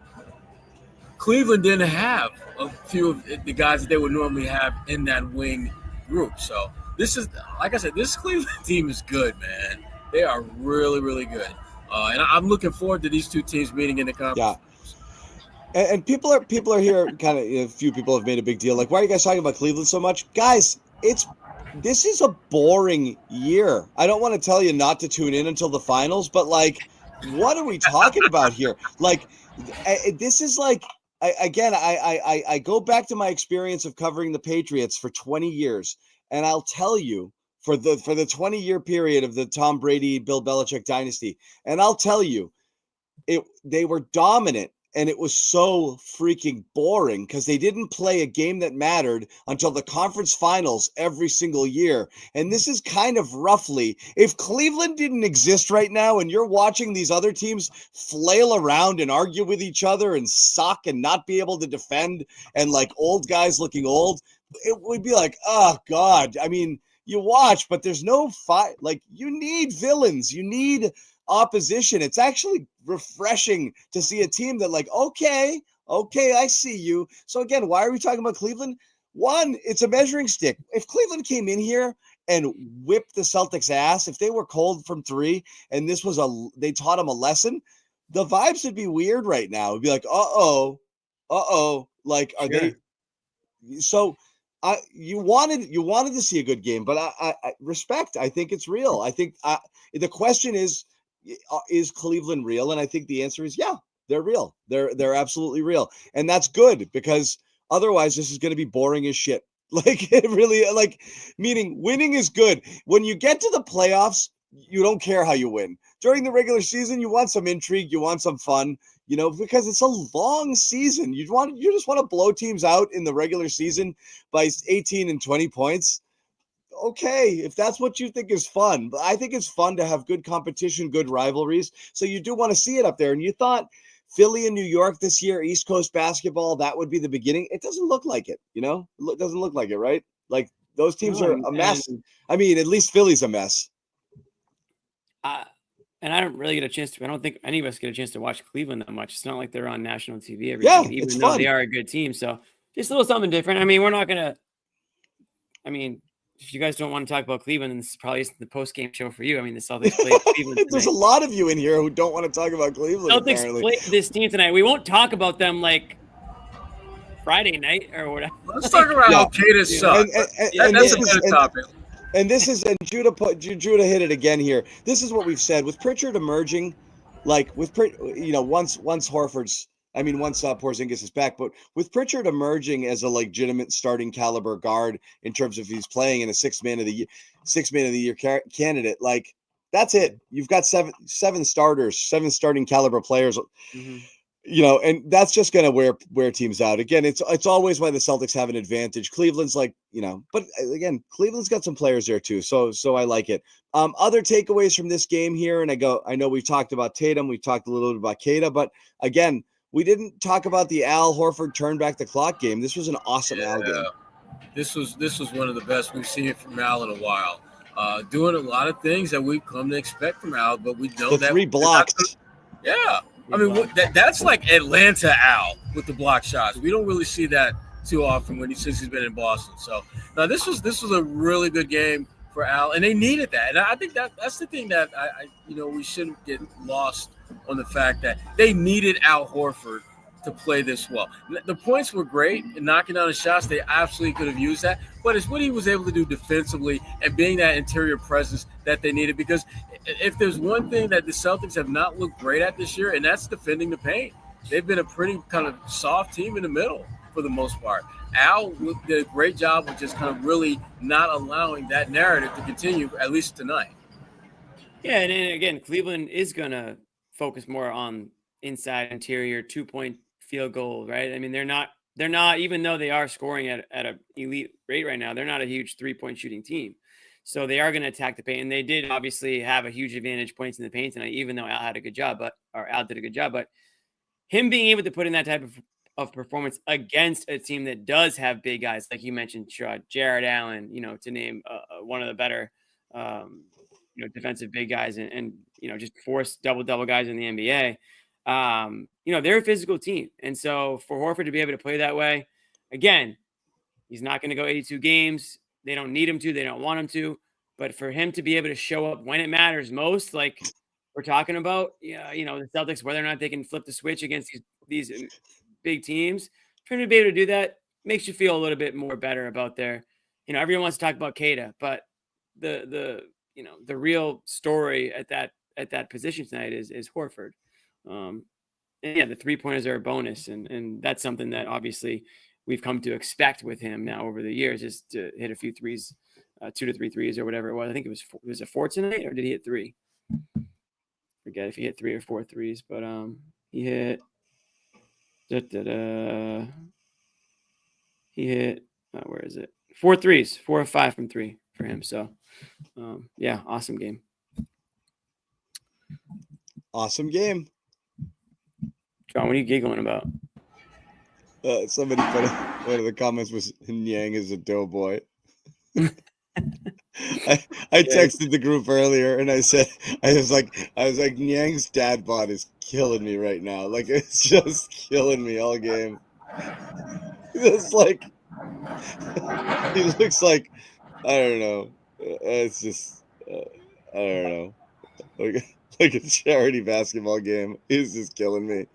Cleveland didn't have a few of the guys that they would normally have in that wing group. So this is, like I said, this Cleveland team is good, man. They are really, really good. And I'm looking forward to these two teams meeting in the conference. Yeah. And people are here kind of, a few people have made a big deal. Like, why are you guys talking about Cleveland so much? Guys, this is a boring year. I don't want to tell you not to tune in until the finals, but what are we talking about here? This is I go back to my experience of covering the Patriots for 20 years, and I'll tell you, for the 20-year period of the Tom Brady, Bill Belichick dynasty, and I'll tell you, they were dominant, and it was so freaking boring because they didn't play a game that mattered until the conference finals every single year. And this is kind of roughly, if Cleveland didn't exist right now and you're watching these other teams flail around and argue with each other and suck and not be able to defend and old guys looking old, it would be oh God. I mean, you watch, but there's no fight. You need villains. You need opposition. It's actually refreshing to see a team that okay, I see you. So again, why are we talking about Cleveland? One, it's a measuring stick. If Cleveland came in here and whipped the Celtics ass, if they were cold from three and they taught them a lesson, the vibes would be weird right now. It'd be are they? So you wanted to see a good game, but I respect. I think it's real. I think the question is Cleveland real? And I think the answer is, yeah, they're real. They're absolutely real. And that's good because otherwise this is going to be boring as shit. It really, meaning winning is good. When you get to the playoffs, you don't care how you win. During the regular season, you want some intrigue, you want some fun, because it's a long season. You just want to blow teams out in the regular season by 18 and 20 points. Okay, if that's what you think is fun. But I think it's fun to have good competition, good rivalries. So you do want to see it up there. And you thought Philly and New York this year, East Coast basketball, that would be the beginning. It doesn't look like it, you know? It doesn't look like it, right? Like those teams are a mess. I mean, at least Philly's a mess. And I don't really get a chance to. I don't think any of us get a chance to watch Cleveland that much. It's not like they're on national TV every game, even though they are a good team. So just a little something different. I mean, we're not gonna. I mean, if you guys don't want to talk about Cleveland, then this probably isn't the post-game show for you. I mean, the Celtics played Cleveland tonight. There's a lot of you in here who don't want to talk about Cleveland. Celtics played this team tonight. We won't talk about them like Friday night or whatever. Let's talk about how Kata sucks. That's a good topic. And this is, and Judah hit it again here. This is what we've said with Pritchard emerging, like once Horford's, once Porzingis is back, but with Pritchard emerging as a legitimate starting caliber guard in terms of he's playing in a six man of the year candidate, like that's it. You've got seven starters, 7 starting caliber players. Mm-hmm. You know, and that's just going to wear teams out. Again, it's always why the Celtics have an advantage. Cleveland's like, but again, Cleveland's got some players there too. So I like it. Other takeaways from this game here, and I know we've talked about Tatum, we've talked a little bit about Kata, but again, we didn't talk about the Al Horford turn back the clock game. This was an awesome Al game. This was one of the best we've seen from Al in a while. Doing a lot of things that we've come to expect from Al, but we know that 3 blocks. Yeah. I mean, that's like Atlanta Al with the block shots. We don't really see that too often since he's been in Boston. So now this was a really good game for Al, and they needed that. And I think that's the thing that we shouldn't get lost on the fact that they needed Al Horford to play this well. The points were great and knocking down the shots. They absolutely could have used that, but it's what he was able to do defensively and being that interior presence that they needed. Because if there's one thing that the Celtics have not looked great at this year, and that's defending the paint. They've been a pretty kind of soft team in the middle for the most part. Al did a great job of just kind of really not allowing that narrative to continue, at least tonight. Yeah, and again, Cleveland is going to focus more on inside interior 2-point field goal, right? I mean, they're not, even though they are scoring at an elite rate right now, they're not a huge 3-point shooting team. So they are going to attack the paint. And they did obviously have a huge advantage points in the paint tonight, even though Al did a good job. But him being able to put in that type of performance against a team that does have big guys, like you mentioned, Jared Allen, to name one of the better, defensive big guys and just force double guys in the NBA. They're a physical team. And so for Horford to be able to play that way, again, he's not going to go 82 games. They don't need him to. They don't want him to. But for him to be able to show up when it matters most, like we're talking about, the Celtics, whether or not they can flip the switch against these big teams, for him to be able to do that makes you feel a little bit more better about everyone wants to talk about Kata, but the real story at that position tonight is Horford. And yeah, the 3-pointers are a bonus, and that's something that obviously we've come to expect with him now over the years, is to hit a few threes, 2 to 3 threes or whatever it was. I think it was a 4 tonight, or did he hit 3? Forget if he hit 3 or 4 threes, but he hit. He hit. Where is it? 4 threes, 4 of 5 from 3 for him. So, yeah, awesome game. Awesome game. John, what are you giggling about? Somebody put one of the comments was Niang is a doughboy. I texted the group earlier and I was like Niang's dad bod is killing me right now. Like it's just killing me all game. It's like he looks like I don't know. It's just I don't know. Like a charity basketball game. He's just killing me.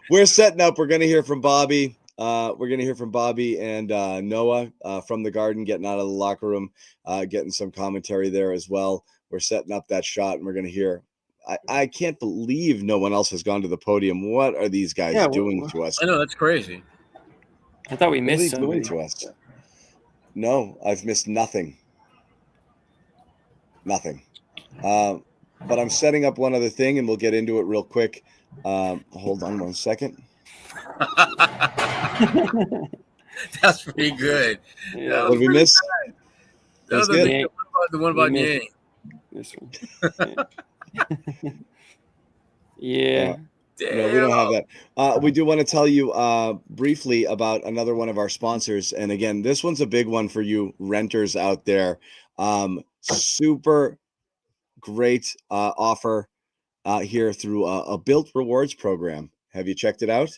We're setting up. We're going to hear from Bobby. We're going to hear from Bobby and Noah from the Garden, getting out of the locker room, getting some commentary there as well. We're setting up that shot, and we're going to hear. I can't believe no one else has gone to the podium. What are these guys doing to us? I know, that's crazy. I thought we missed something. To us? No, I've missed nothing. Nothing. But I'm setting up one other thing, and we'll get into it real quick. Hold on 1 second. That's pretty good. Yeah, what did we miss? That was the one about Yang. This one. Yeah. No, we don't have that. We do want to tell you briefly about another one of our sponsors. And again, this one's a big one for you renters out there. Super great offer here through a Built Rewards program. Have you checked it out?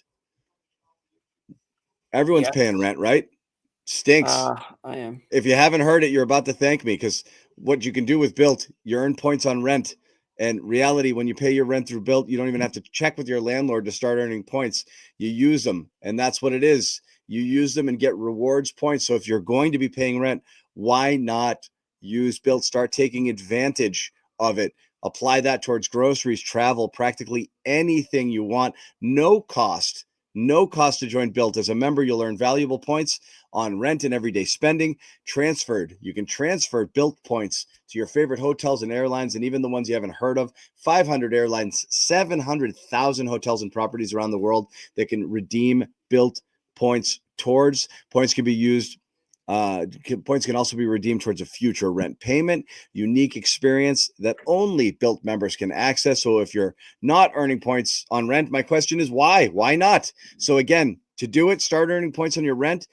Everyone's paying rent, right? Stinks. I am. If you haven't heard it, you're about to thank me, because what you can do with Built, you earn points on rent. And reality, when you pay your rent through Built, you don't even have to check with your landlord to start earning points. You use them, and that's what it is. You use them and get rewards points. So if you're going to be paying rent, why not use Built? Start taking advantage of it. Apply that towards groceries, travel, practically anything you want. No cost to join Built. As a member, you'll earn valuable points on rent and everyday spending. You can transfer Built points to your favorite hotels and airlines, and even the ones you haven't heard of. 500 airlines, 700,000 hotels and properties around the world that can redeem Built points towards. Points can be used. Points can also be redeemed towards a future rent payment. Unique experience that only Built members can access. So if you're not earning points on rent, my question is why? Why not? So again, to do it, start earning points on your rent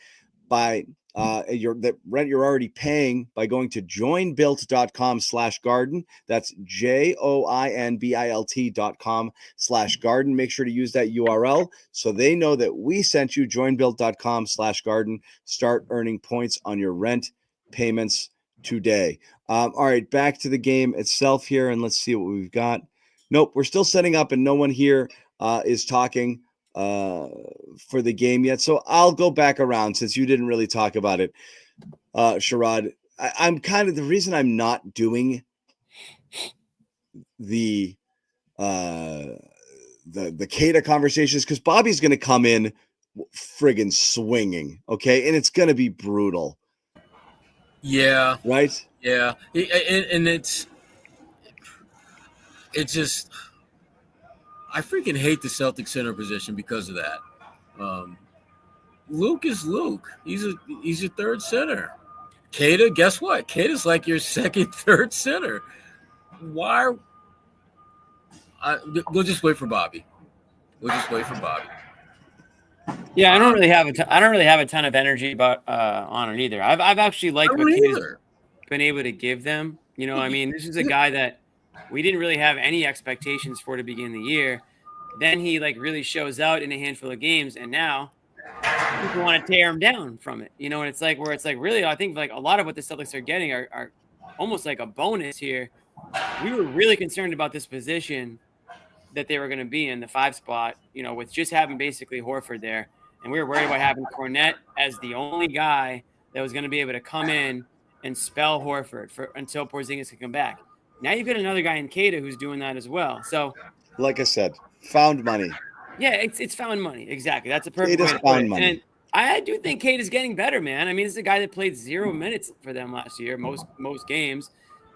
by the rent you're already paying by going to joinbuilt.com/garden. That's joinbilt.com/garden. Make sure to use that URL so they know that we sent you. Joinbuilt.com/garden. Start earning points on your rent payments today. All right, back to the game itself here, and let's see what we've got. Nope, we're still setting up, and no one here is talking for the game yet. So I'll go back around since you didn't really talk about it. Sherrod, I'm kind of the reason I'm not doing the Cada conversations, because Bobby's going to come in friggin' swinging. Okay. And it's going to be brutal. Yeah. Right. Yeah. And it's just, I freaking hate the Celtics center position because of that. Luke is Luke. He's your third center. Cada, guess what? Cada's like your second, third center. Why? We'll just wait for Bobby. Yeah, I don't really have a ton of energy on it either. I've actually liked what Cada's been able to give them. You know, I mean, this is a guy that we didn't really have any expectations for to begin the year. Then he really shows out in a handful of games, and now people want to tear him down from it. You know, and it's really, I think a lot of what the Celtics are getting are almost like a bonus here. We were really concerned about this position that they were going to be in, the 5 spot, you know, with just having basically Horford there. And we were worried about having Cornette as the only guy that was going to be able to come in and spell Horford until Porzingis could come back. Now you've got another guy in Cada who's doing that as well. So, like I said, found money. Yeah, it's found money. Exactly. That's a perfect way to put it. Money. And I do think Cade is getting better, man. I mean, this is a guy that played 0 minutes for them last year, most games.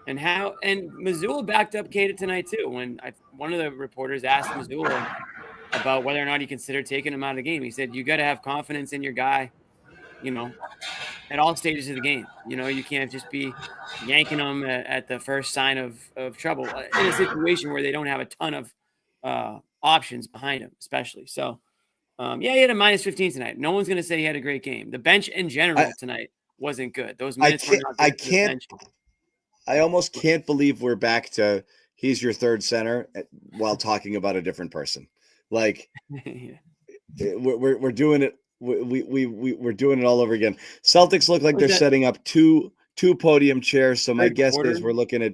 And Mazzulla backed up Cade tonight too. When one of the reporters asked Mazzulla about whether or not he considered taking him out of the game, he said, "You got to have confidence in your guy, you know, at all stages of the game. You know, you can't just be yanking them at the first sign of trouble in a situation where they don't have a ton of options behind him, especially." So, he had a -15 tonight. No one's going to say he had a great game. The bench in general tonight wasn't good. Those minutes were not good. I almost can't believe we're back to he's your third center while talking about a different person. Like we're doing it. We're doing it all over again. Celtics look like they're setting up two podium chairs. So my guess is we're looking at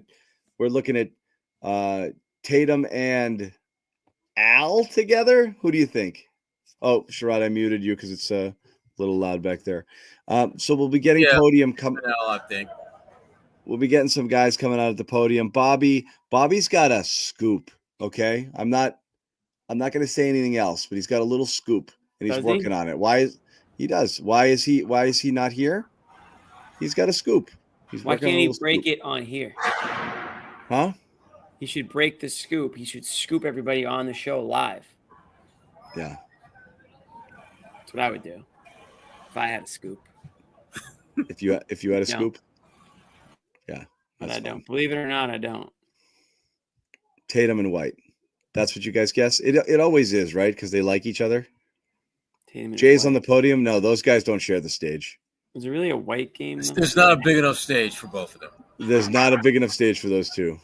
Tatum and Al together. Who do you think? Oh, Sherrod, I muted you because it's a little loud back there. So we'll be getting podium coming. I think. We'll be getting some guys coming out at the podium. Bobby's got a scoop. Okay. I'm not going to say anything else, but he's got a little scoop and he's working on it. Why is he not here? He's got a scoop. Why can't he break it on here? Huh? He should break the scoop. He should scoop everybody on the show live. Yeah. That's what I would do if I had a scoop. If you had a scoop? Yeah. But I don't. Believe it or not, I don't. Tatum and White. That's what you guys guess? It always is, right? Because they like each other. Tatum and Jay's White. on the podium. No, those guys don't share the stage. Was it really a White game? though? There's not a big enough stage for both of them. There's not a big enough stage for those two.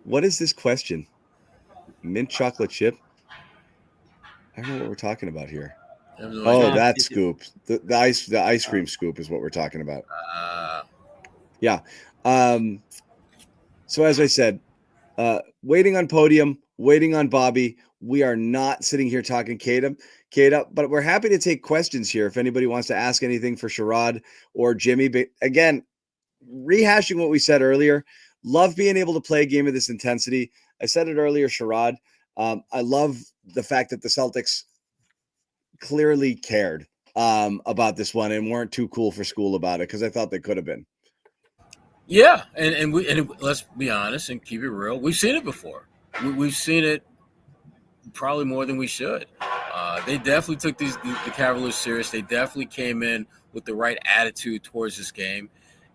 What is this question? Mint chocolate chip? I don't know what we're talking about here. Oh, that scoop. The ice cream scoop is what we're talking about. Yeah. So as I said, waiting on podium, waiting on Bobby. We are not sitting here talking Kata, but we're happy to take questions here if anybody wants to ask anything for Sherrod or Jimmy. But again, rehashing what we said earlier, love being able to play a game of this intensity. I said it earlier, Sherrod. I love the fact that the Celtics clearly cared about this one and weren't too cool for school about it, because I thought they could have been. Yeah, and let's be honest and keep it real. We've seen it before. We've seen it probably more than we should. They definitely took the Cavaliers serious. They definitely came in with the right attitude towards this game,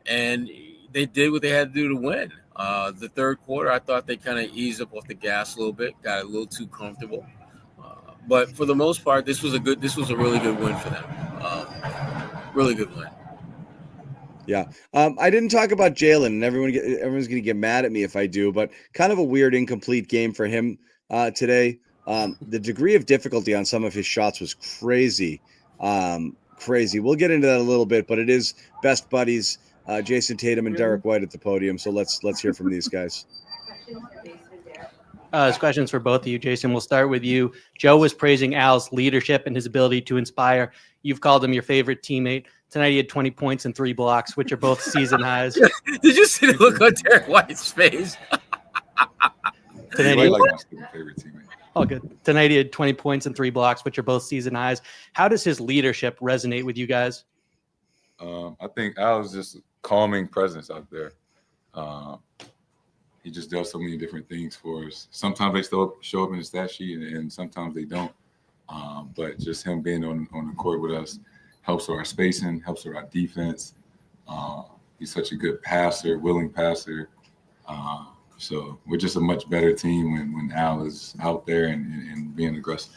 and they did what they had to do to win. The third quarter, I thought they kind of eased up off the gas a little bit, got a little too comfortable. But for the most part, this was a really good win for them. Really good win. Yeah. I didn't talk about Jalen, and everyone's going to get mad at me if I do, but kind of a weird, incomplete game for him today. The degree of difficulty on some of his shots was crazy. Crazy. We'll get into that a little bit, but it is best buddies, Jayson Tatum and Derek White at the podium. So let's hear from these guys. This question's for both of you. Jayson, we'll start with you. Joe was praising Al's leadership and his ability to inspire. You've called him your favorite teammate. Tonight he had 20 points and 3 blocks, which are both season highs. Did you see the look on Derek White's face? Tonight Like my favorite teammate. Oh, good. Tonight he had 20 points and 3 blocks, which are both season highs. How does his leadership resonate with you guys? I think Al's just a calming presence out there. He just does so many different things for us. Sometimes they still show up in the stat sheet, and sometimes they don't. But just him being on the court with us helps with our spacing, helps with our defense. He's such a good passer, willing passer. So we're just a much better team when Al is out there and being aggressive.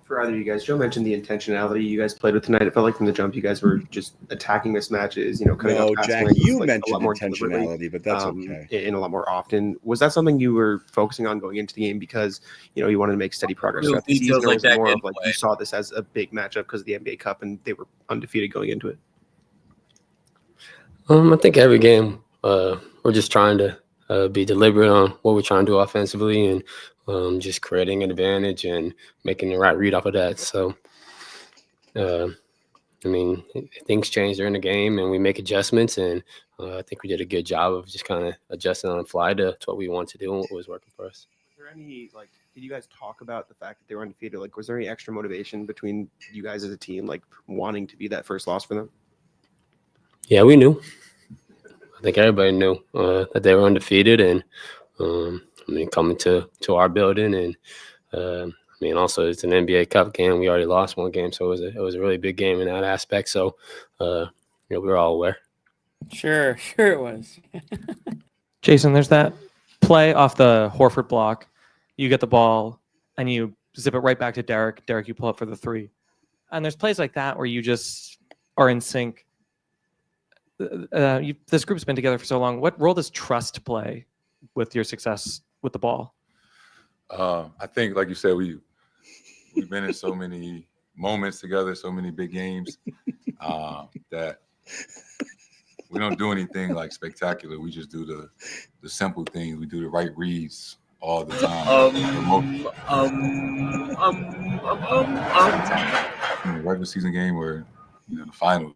For either of you guys, Joe mentioned the intentionality you guys played with tonight. It felt like from the jump you guys were just attacking mismatches, cutting off passing Jack, lanes, you like, mentioned a lot more intentionality, but that's okay. And a lot more often. Was that something you were focusing on going into the game because you wanted to make steady progress throughout the season, or was it more of like you saw this as a big matchup because of the NBA Cup and they were undefeated going into it? I think every game we're just trying to be deliberate on what we're trying to do offensively and just creating an advantage and making the right read off of that. So, things change during the game and we make adjustments, and I think we did a good job of just kind of adjusting on the fly to what we want to do and what was working for us. Was there any, did you guys talk about the fact that they were undefeated? Was there any extra motivation between you guys as a team, wanting to be that first loss for them? Yeah, we knew. I think everybody knew that they were undefeated, and coming to our building, and also it's an NBA Cup game. We already lost one game, so it was a really big game in that aspect. So, we were all aware. Sure it was. Jayson, there's that play off the Horford block. You get the ball and you zip it right back to Derek. Derek, you pull up for the 3. And there's plays like that where you just are in sync. This group's been together for so long. What role does trust play with your success with the ball? I think, like you said, we've been in so many moments together, so many big games that we don't do anything spectacular. We just do the simple things. We do the right reads all the time. In the regular season game or the final,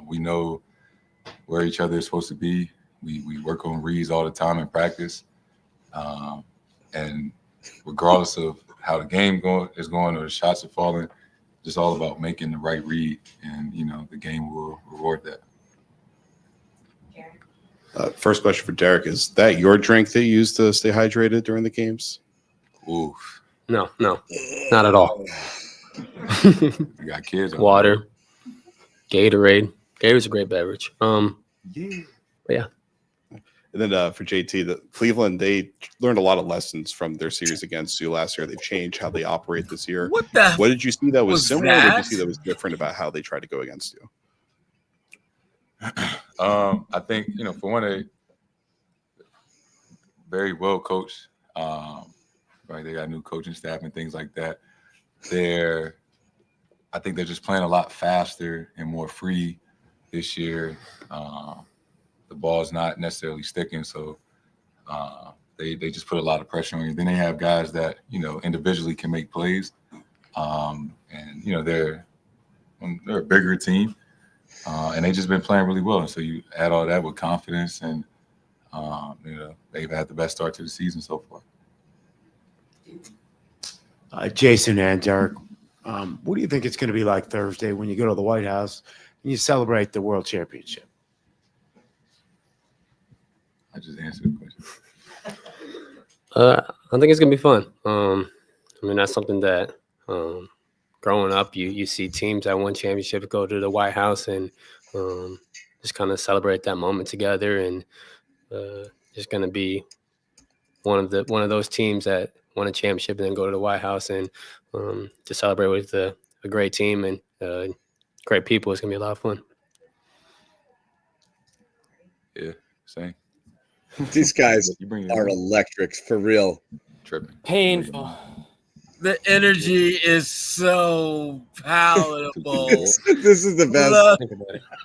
we know where each other is supposed to be. We work on reads all the time in practice. And regardless of how the game is going or the shots are falling, just all about making the right read, and the game will reward that. First question for Derek: is that your drink that you use to stay hydrated during the games? Oof. No, not at all. You got kids. Water, Gatorade. Gator's a great beverage. Yeah. And then for JT, the Cleveland, they learned a lot of lessons from their series against you last year. They've changed how they operate this year. What did you see that was similar? Or did you see that was different about how they tried to go against you? I think, for one, they very well coached. Right, they got new coaching staff and things like that. I think they're just playing a lot faster and more free this year. The ball's not necessarily sticking, so they just put a lot of pressure on you. Then they have guys that individually can make plays, and they're a bigger team, and they just been playing really well. And so you add all that with confidence, and they've had the best start to the season so far. Jason and Derek, what do you think it's going to be like Thursday when you go to the White House and you celebrate the World Championship? I just answered the question. I think it's gonna be fun. That's something that growing up, you see teams that won championship go to the White House and just kind of celebrate that moment together, and just gonna be one of those teams that won a championship and then go to the White House and to celebrate with a great team and great people. It's gonna be a lot of fun. Yeah, same. These guys are electric for real. Tripping. Painful. The energy is so palatable. This is the best.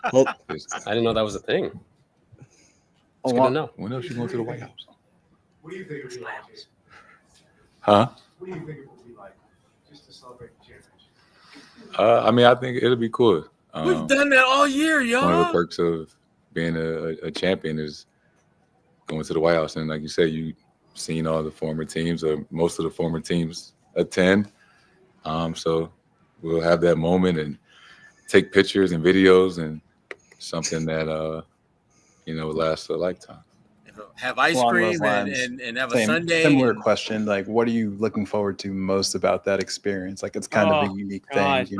I didn't know that was a thing. It's good to know. When else you going to the White House? What do you think it would be like? Huh? What do you think it would be like just to celebrate the championship? I think it'll be cool. We've done that all year, y'all. One of the perks of being a champion is going to the White House, and like you said, you've seen all the former teams, or most of the former teams attend. So we'll have that moment and take pictures and videos, and something that will last a lifetime. Have ice cream and have a Sunday. Similar question, like, what are you looking forward to most about that experience? Like, it's kind of a unique thing, They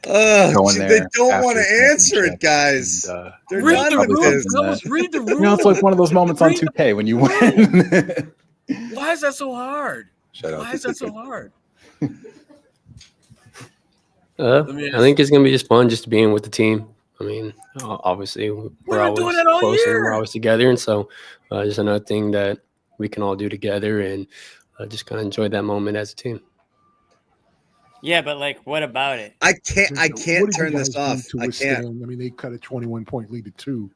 there don't want to answer it, guys. They're read done the with rules. this. Tell us, read the rules. It's like one of those moments on 2K when you win. Why is that so hard? Why is that so hard? I think it's gonna be just fun just being with the team. Obviously we're always doing that all close and year. we're always together, and so just another thing that we can all do together and just kind of enjoy that moment as a team. Yeah, but what about it? I can't turn this off. I can't. They cut a 21-point lead to 2.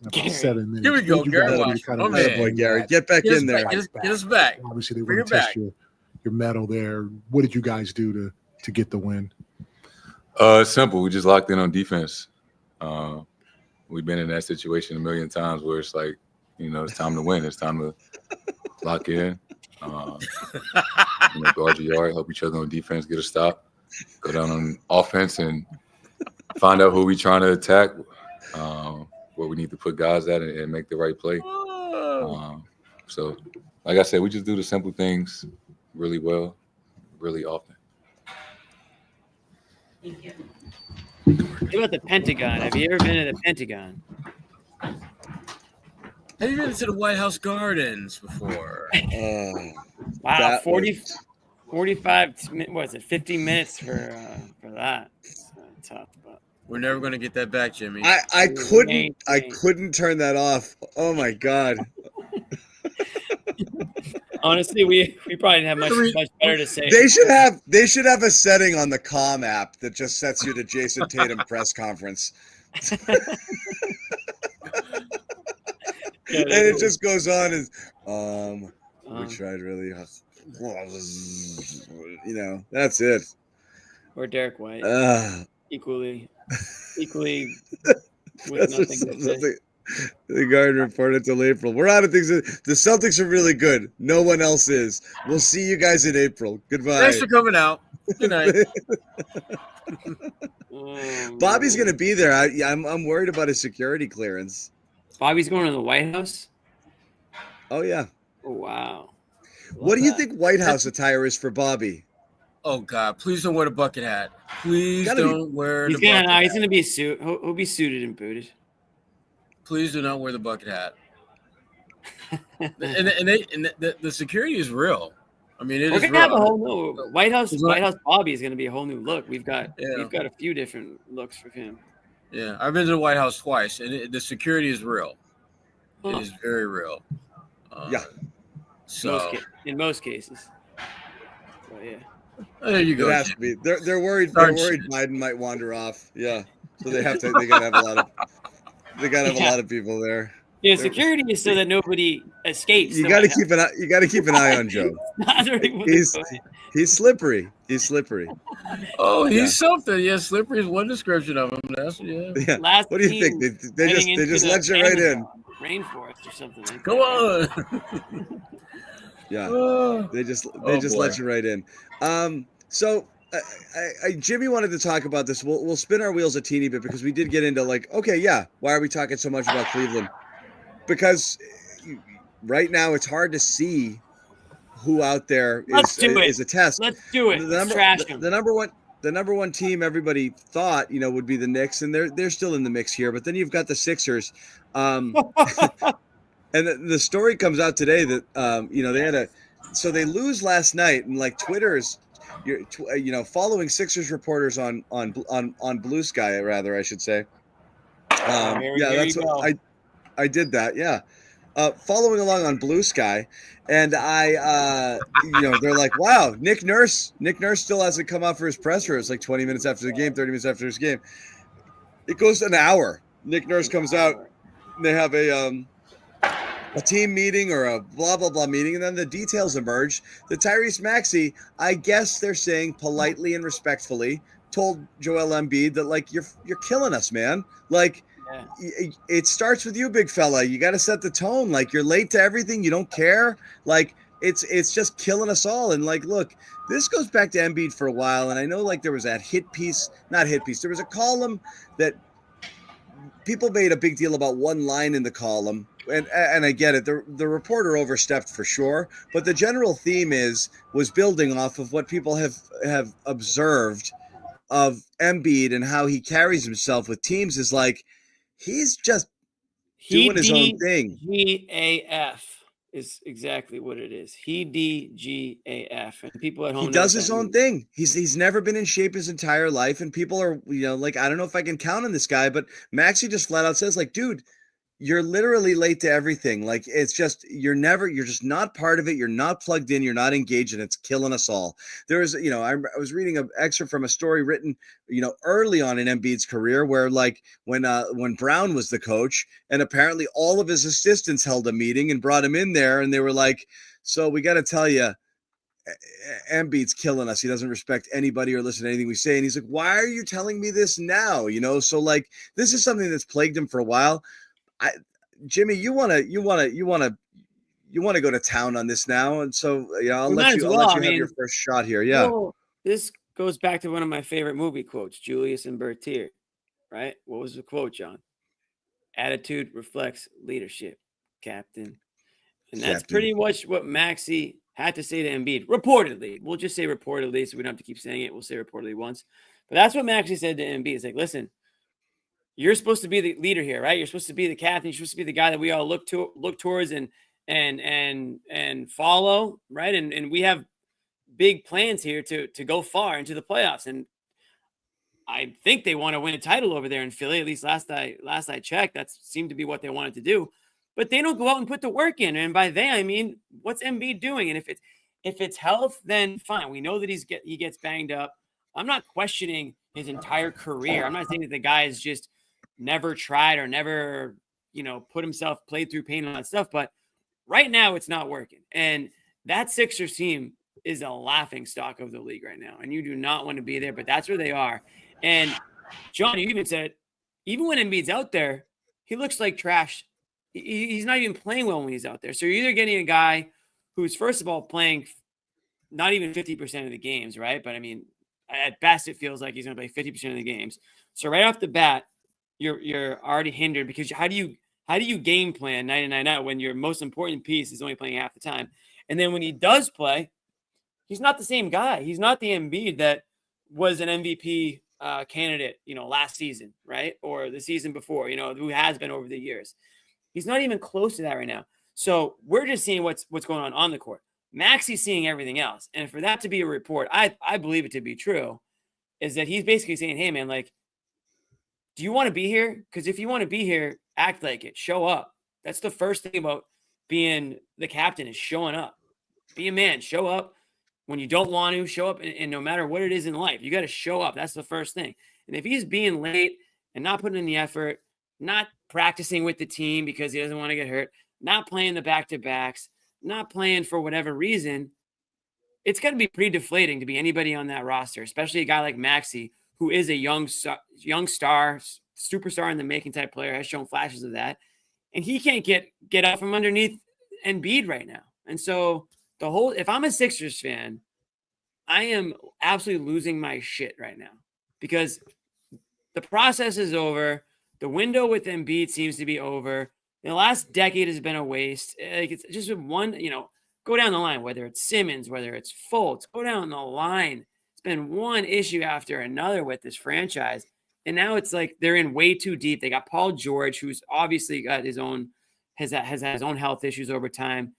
About 7 minutes. Here we go, What did you Gary. guys do to Oh, man. Boy, Gary, get back in there. Get us back. Obviously, they Bring want it to test back. your medal there. What did you guys do to get the win? It's simple. We just locked in on defense. We've been in that situation a million times where it's like, it's time to win. It's time to lock in. Guard your yard, help each other on defense, get a stop, go down on offense, and find out who we trying to attack, where we need to put guys at and make the right play. So, like I said, we just do the simple things really well, really often. What about the Pentagon? Have you ever been to the Pentagon? Have you been to the White House Gardens before? Wow, 45, what is it, 50 minutes for that. It's tough, but we're never going to get that back, Jimmy. I couldn't turn that off. Oh my God. Honestly, we probably didn't have much better to say. They should have a setting on the comm app that just sets you to Jayson Tatum press conference. And it just goes on as we tried really hard. That's it. Or Derek White. Equally with nothing to say. The Garden report until April. We're out of things. The Celtics are really good. No one else is. We'll see you guys in April. Goodbye. Thanks for coming out. Good night. Bobby's going to be there. I'm worried about his security clearance. Bobby's going to the White House? Oh, yeah. Oh, wow. What do you think White House attire is for Bobby? Oh God! Please don't wear the bucket hat. Please don't wear the bucket hat. He's gonna be suited. He'll be suited and booted. Please do not wear the bucket hat. The security is real. I mean, We're gonna have a whole new White House Bobby is gonna be a whole new look. We've got a few different looks for him. Yeah, I've been to the White House twice, and the security is real. It is very real. So in most cases. So, yeah. There you go. It has to be. They're worried. They're worried Biden might wander off. Yeah, so they have to. They gotta have a lot of. They gotta have a lot of people there. Yeah, security is so that nobody escapes. You got to keep an eye. You got to keep an eye on Joe. He's slippery. He's slippery. Oh, he's something. Yeah, slippery is one description of him. That's yeah. What do you think? They just let you right in. Rainforest or something like Come on. Yeah, they just let you right in. So Jimmy wanted to talk about this. We'll spin our wheels a teeny bit because we did get into why are we talking so much about Cleveland? Because right now it's hard to see who out there is a test. Let's do it. The number one team everybody thought would be the Knicks, and they're still in the mix here. But then you've got the Sixers, and the story comes out today that they they lose last night, and Twitter's following Sixers reporters on Blue Sky, rather I should say. That's what I did that. Yeah. Following along on Blue Sky, and they're like, wow, Nick Nurse still hasn't come out for his presser. It's 20 minutes after the game, 30 minutes after his game. It goes an hour. Nick Nurse comes out, and they have a team meeting or a blah, blah, blah meeting, and then the details emerge. The Tyrese Maxey, I guess they're saying politely and respectfully, told Joel Embiid that, you're killing us, man. It starts with you, big fella. You got to set the tone. You're late to everything. You don't care. It's just killing us all. And look, this goes back to Embiid for a while. And I know there was that there was a column that people made a big deal about one line in the column. And I get it. The reporter overstepped for sure. But the general theme was building off of what people have observed of Embiid and how he carries himself with teams is he's just doing his own thing. He-D-G-A-F is exactly what it is. He-D-G-A-F. And people at home he does his own thing. He's never been in shape his entire life. And people are, I don't know if I can count on this guy, but Maxey just flat out says, dude, you're literally late to everything. It's just, you're just not part of it. You're not plugged in. You're not engaged, and it's killing us all. There was, I was reading an excerpt from a story written, early on in Embiid's career where when Brown was the coach, and apparently all of his assistants held a meeting and brought him in there, and they were like, so we got to tell you, Embiid's killing us. He doesn't respect anybody or listen to anything we say. And he's like, why are you telling me this now? So this is something that's plagued him for a while. Jimmy, you want to go to town on this now, and so I'll let you have your first shot here. Yeah, well, this goes back to one of my favorite movie quotes, Julius and Bertier. Right? What was the quote, John? Attitude reflects leadership, Captain. And that's pretty much what Maxey had to say to Embiid. Reportedly, we'll just say reportedly, so we don't have to keep saying it. We'll say reportedly once, but that's what Maxey said to Embiid. It's listen. You're supposed to be the leader here, right? You're supposed to be the captain. You're supposed to be the guy that we all look towards and follow, right? And we have big plans here to go far into the playoffs. And I think they want to win a title over there in Philly. At least last I checked, that seemed to be what they wanted to do. But they don't go out and put the work in. And by they, I mean, what's Embiid doing? And if it's health, then fine. We know that he gets banged up. I'm not questioning his entire career. I'm not saying that the guy is just never tried or never, played through pain and all that stuff. But right now it's not working. And that Sixers team is a laughing stock of the league right now. And you do not want to be there, but that's where they are. And John, you even said, even when Embiid's out there, he looks like trash. He's not even playing well when he's out there. So you're either getting a guy who's, first of all, playing not even 50% of the games, right? But I mean, at best, it feels like he's going to play 50% of the games. So right off the bat, you're already hindered because how do you game plan 99 out when your most important piece is only playing half the time? And then when he does play, he's not the same guy. He's not the Embiid that was an MVP candidate, last season, right? Or the season before, who has been over the years. He's not even close to that right now. So we're just seeing what's going on the court. Maxey's seeing everything else. And for that to be a report, I believe it to be true, is that he's basically saying, hey, man, like, do you want to be here? Because if you want to be here, act like it. Show up. That's the first thing about being the captain is showing up. Be a man. Show up. When you don't want to, show up. And no matter what it is in life, you got to show up. That's the first thing. And if he's being late and not putting in the effort, not practicing with the team because he doesn't want to get hurt, not playing the back-to-backs, not playing for whatever reason, it's going to be pretty deflating to be anybody on that roster, especially a guy like Maxey, who is a young star, superstar in the making type player, has shown flashes of that. And he can't get out from underneath Embiid right now. And so if I'm a Sixers fan, I am absolutely losing my shit right now because the process is over. The window with Embiid seems to be over. The last decade has been a waste. Like, it's just one, go down the line, whether it's Simmons, whether it's Fultz, go down the line. It's been one issue after another with this franchise. And now it's like they're in way too deep. They got Paul George, who's obviously got his own, has had his own health issues over time.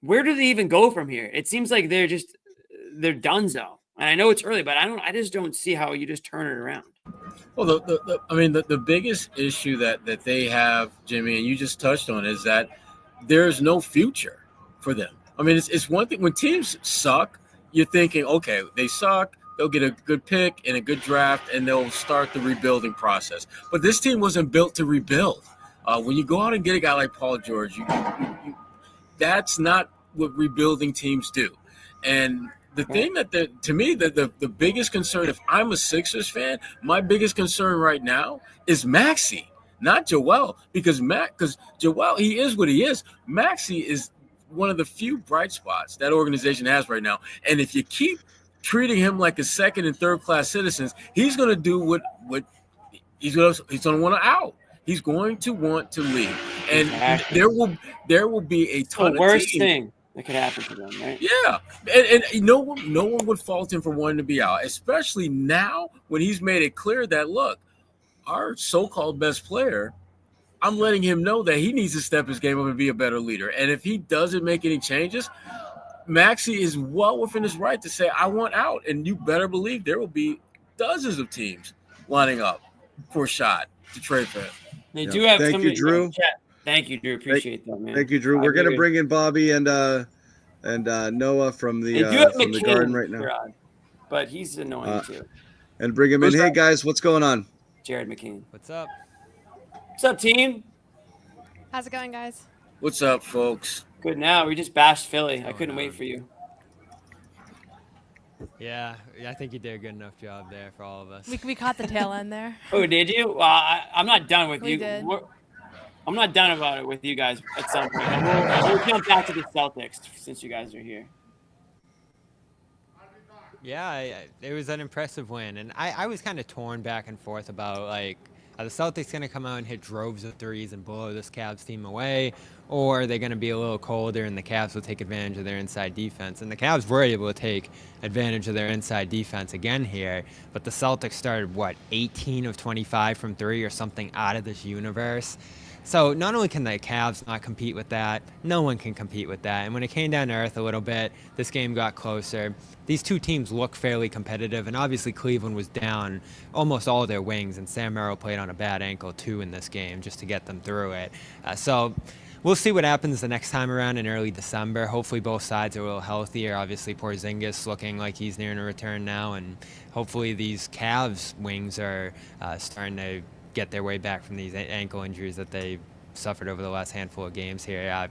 Where do they even go from here? It seems like they're donezo. And I know it's early, but I just don't see how you just turn it around. Well, the biggest issue that they have, Jimmy, and you just touched on, is that there's no future for them. I mean, it's one thing when teams suck, you're thinking, okay, they suck, they'll get a good pick and a good draft, and they'll start the rebuilding process. But this team wasn't built to rebuild. When you go out and get a guy like Paul George, that's not what rebuilding teams do. And the thing to me, the biggest concern, if I'm a Sixers fan, my biggest concern right now is Maxey, not Joel, because Joel, he is what he is. Maxey is one of the few bright spots that organization has right now. And if you keep treating him like a second and third class citizens, he's going to do what he's going to want to out. He's going to want to leave, and there will be a ton. The worst thing that could happen to them, right? Yeah, and no one would fault him for wanting to be out, especially now when he's made it clear that, look, our so-called best player, I'm letting him know that he needs to step his game up and be a better leader. And if he doesn't make any changes, Maxey is well within his right to say, I want out. And you better believe there will be dozens of teams lining up for a shot to trade for him. They do have. Thank you, Drew. Thank you, Drew. Appreciate that, man. Thank you, Drew. We're gonna bring in Bobby and Noah from the Garden right now. But he's annoying too. And bring him in. Hey guys, what's going on? Jared McCain. What's up? What's up, team? How's it going, guys? What's up, folks? Good now. We just bashed Philly. I couldn't wait for you. Yeah, I think you did a good enough job there for all of us. We caught the tail end there. Oh, did you? Well, I'm not done with you. Did. I'm not done about it with you guys at some point. We'll jump back to the Celtics since you guys are here. Yeah, it was an impressive win. And I was kind of torn back and forth about, like, are the Celtics going to come out and hit droves of threes and blow this Cavs team away? Or are they going to be a little colder and the Cavs will take advantage of their inside defense? And the Cavs were able to take advantage of their inside defense again here. But the Celtics started, 18 of 25 from three or something out of this universe. So not only can the Cavs not compete with that, no one can compete with that. And when it came down to earth a little bit, this game got closer. These two teams look fairly competitive, and obviously Cleveland was down almost all their wings, and Sam Merrill played on a bad ankle too in this game just to get them through it. So we'll see what happens the next time around in early December. Hopefully both sides are a little healthier. Obviously Porzingis looking like he's nearing a return now, and hopefully these Cavs wings are starting to get their way back from these ankle injuries that they suffered over the last handful of games here.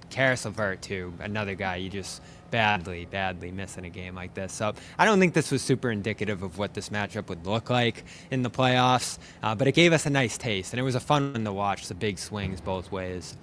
Karis LeVert, too, another guy you just badly miss in a game like this. So I don't think this was super indicative of what this matchup would look like in the playoffs, but it gave us a nice taste, and it was a fun one to watch, the big swings both ways.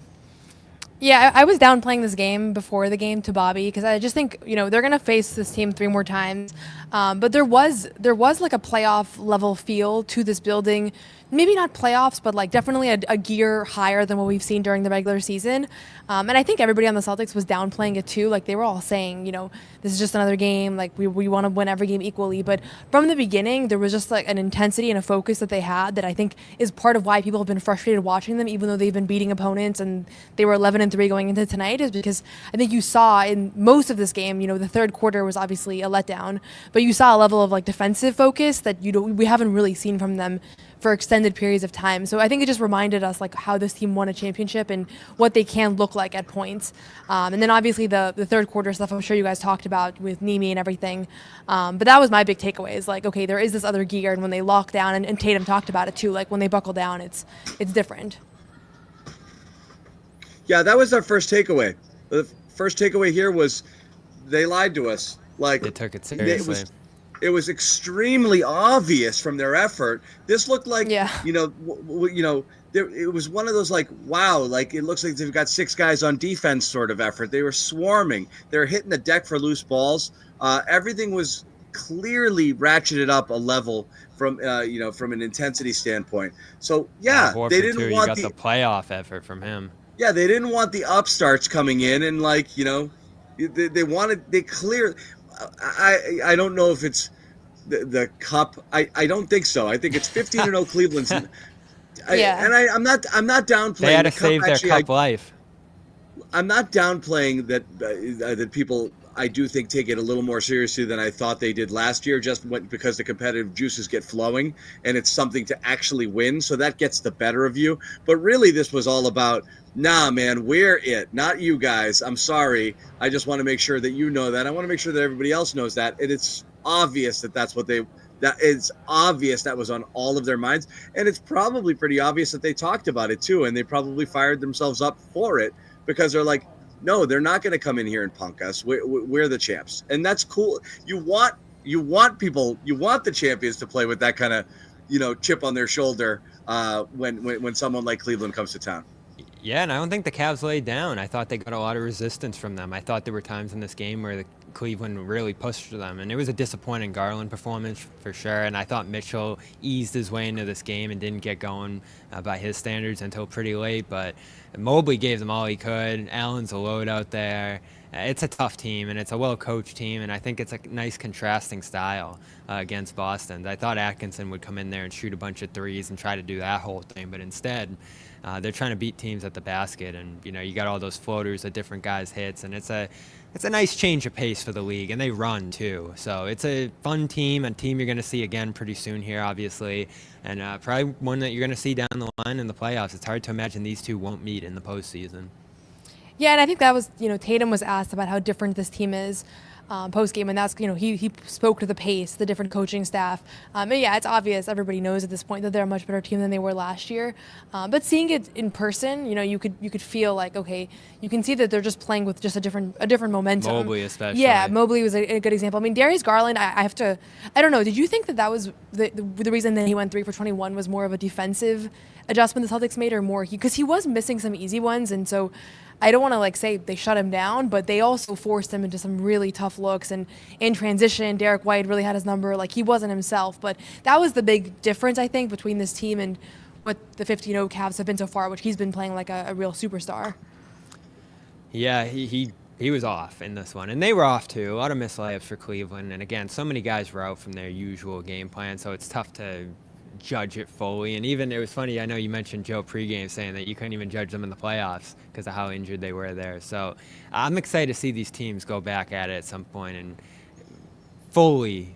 Yeah, I was downplaying this game before the game to Bobby because I just think, they're going to face this team 3 more times. But there was like a playoff level feel to this building maybe not playoffs, but like definitely a gear higher than what we've seen during the regular season. And I think everybody on the Celtics was downplaying it too. Like they were all saying, this is just another game. Like we want to win every game equally. But from the beginning, there was just like an intensity and a focus that they had that I think is part of why people have been frustrated watching them, even though they've been beating opponents and they were 11-3 going into tonight, is because I think you saw in most of this game, the third quarter was obviously a letdown, but you saw a level of like defensive focus that we haven't really seen from them for extended periods of time. So I think it just reminded us like how this team won a championship and what they can look like at points. And then obviously the third quarter stuff I'm sure you guys talked about with Nimi and everything. But that was my big takeaway is like, okay, there is this other gear, and when they lock down, and Tatum talked about it too, like when they buckle down, it's different. Yeah, that was our first takeaway. The first takeaway here was they lied to us. Like they took it seriously. It was extremely obvious from their effort. This looked like, it was one of those like, wow, like it looks like they've got 6 guys on defense sort of effort. They were swarming. They were hitting the deck for loose balls. Everything was clearly ratcheted up a level from an intensity standpoint. So Horford they didn't too, want you got the playoff effort from him. Yeah, they didn't want the upstarts coming in and like, they clear. I don't know if it's the cup. I don't think so. I think it's 15-0 Cleveland's. I'm not downplaying. They had to save their cup life. I'm not downplaying that people. I do think take it a little more seriously than I thought they did last year, because the competitive juices get flowing and it's something to actually win. So that gets the better of you. But really, this was all about, nah, man, we're it, not you guys. I'm sorry. I just want to make sure that you know that. I want to make sure that everybody else knows that. And it's obvious that is obvious that was on all of their minds. And it's probably pretty obvious that they talked about it too. And they probably fired themselves up for it because they're like, no, they're not going to come in here and punk us. We're the champs. And that's cool. You want the champions to play with that kind of, chip on their shoulder when someone like Cleveland comes to town. Yeah, and I don't think the Cavs laid down. I thought they got a lot of resistance from them. I thought there were times in this game where the Cleveland really pushed them, and it was a disappointing Garland performance for sure. And I thought Mitchell eased his way into this game and didn't get going by his standards until pretty late. But Mobley gave them all he could. Allen's a load out there. It's a tough team, and it's a well-coached team, and I think it's a nice contrasting style against Boston. I thought Atkinson would come in there and shoot a bunch of threes and try to do that whole thing, but instead they're trying to beat teams at the basket, and you got all those floaters that different guys hits, and it's a nice change of pace for the league, and they run too. So it's a fun team, a team you're going to see again pretty soon here, obviously, and probably one that you're going to see down the line in the playoffs. It's hard to imagine these two won't meet in the postseason. Yeah, and I think that was, Tatum was asked about how different this team is post-game, and that's, he spoke to the pace, the different coaching staff. And yeah, it's obvious, everybody knows at this point that they're a much better team than they were last year. But seeing it in person, you could feel like, okay, you can see that they're just playing with just a different momentum. Mobley especially. Yeah, Mobley was a good example. I mean, Darius Garland, I don't know, did you think that was the reason that he went 3 for 21 was more of a defensive adjustment the Celtics made, or more, because he was missing some easy ones, and so I don't want to say they shut him down, but they also forced him into some really tough looks. And in transition, Derek White really had his number. He wasn't himself. But that was the big difference, I think, between this team and what the 15-0 Cavs have been so far, which he's been playing like a real superstar. Yeah, he was off in this one. And they were off, too. A lot of missed layups for Cleveland. And, again, so many guys were out from their usual game plan, so it's tough to judge it fully. And even, it was funny, I know you mentioned Joe pregame saying that you couldn't even judge them in the playoffs because of how injured they were there. So I'm excited to see these teams go back at it at some point and fully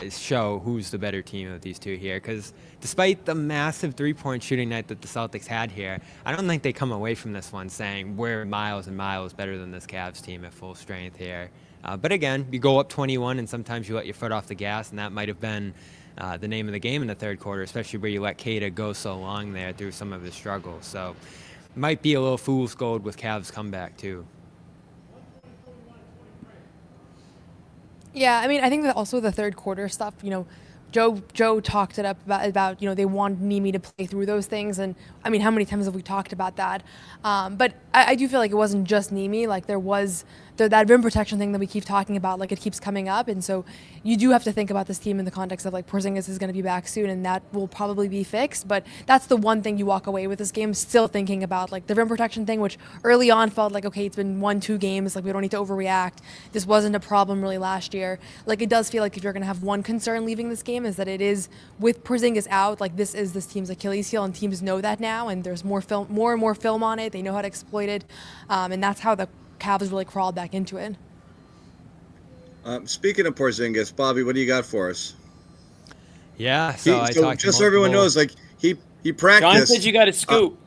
show who's the better team of these two here, because despite the massive three-point shooting night that the Celtics had here, I don't think they come away from this one saying we're miles and miles better than this Cavs team at full strength here. But again, you go up 21 and sometimes you let your foot off the gas, and that might have been the name of the game in the third quarter, especially where you let Kata go so long there through some of his struggles. So might be a little fool's gold with Cavs comeback too. Yeah, I mean, I think that also the third quarter stuff, Joe talked it up about they want Nimi to play through those things. And I mean, how many times have we talked about that? But I do feel like it wasn't just Nimi. There was that rim protection thing that we keep talking about, like it keeps coming up. And so you do have to think about this team in the context of like Porzingis is going to be back soon and that will probably be fixed. But that's the one thing you walk away with this game still thinking about, like the rim protection thing, which early on felt like, okay, it's been 1-2 games, like we don't need to overreact. This wasn't a problem really last year. Like it does feel like if you're going to have one concern leaving this game is that it is with Porzingis out, like this is this team's Achilles heel and teams know that now and there's more and more film on it. They know how to exploit it. And that's how the Cavs really crawled back into it. Speaking of Porzingis, Bobby, what do you got for us? Yeah, so I talked just so everyone knows, like he practiced. John said you got a scoop.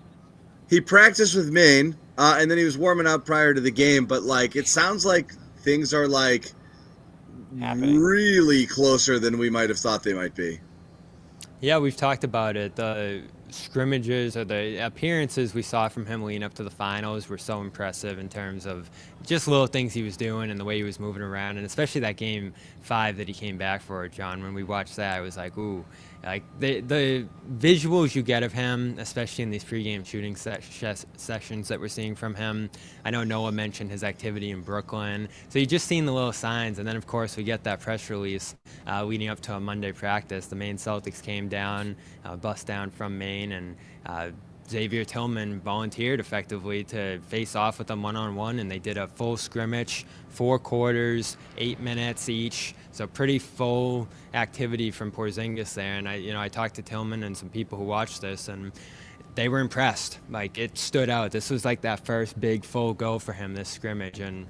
He practiced with Maine, and then he was warming up prior to the game. But like, it sounds like things are like really closer than we might have thought they might be. Yeah, we've talked about it. The scrimmages or the appearances we saw from him leading up to the finals were so impressive in terms of just little things he was doing and the way he was moving around, and especially that game 5 that he came back for, John. When we watched that, I was like, ooh, like the visuals you get of him, especially in these pregame shooting sessions that we're seeing from him. I know Noah mentioned his activity in Brooklyn, so you just seen the little signs, and then of course we get that press release leading up to a Monday practice. The Maine Celtics came down, bust down from Maine, and Xavier Tillman volunteered effectively to face off with them one-on-one, and they did a full scrimmage, 4 quarters, 8 minutes each. So pretty full activity from Porzingis there. And I talked to Tillman and some people who watched this, and they were impressed. Like, it stood out. This was like that first big full go for him, this scrimmage, and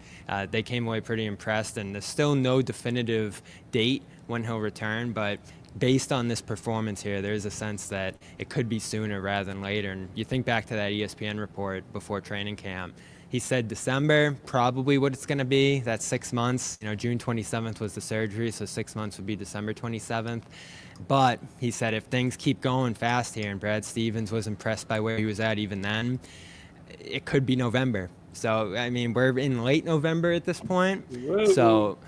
they came away pretty impressed. And there's still no definitive date when he'll return, but based on this performance here, there's a sense that it could be sooner rather than later. And you think back to that ESPN report before training camp. He said December, probably what it's going to be. That's 6 months. June 27th was the surgery, so 6 months would be December 27th. But he said if things keep going fast here, and Brad Stevens was impressed by where he was at even then, it could be November. So, I mean, we're in late November at this point. So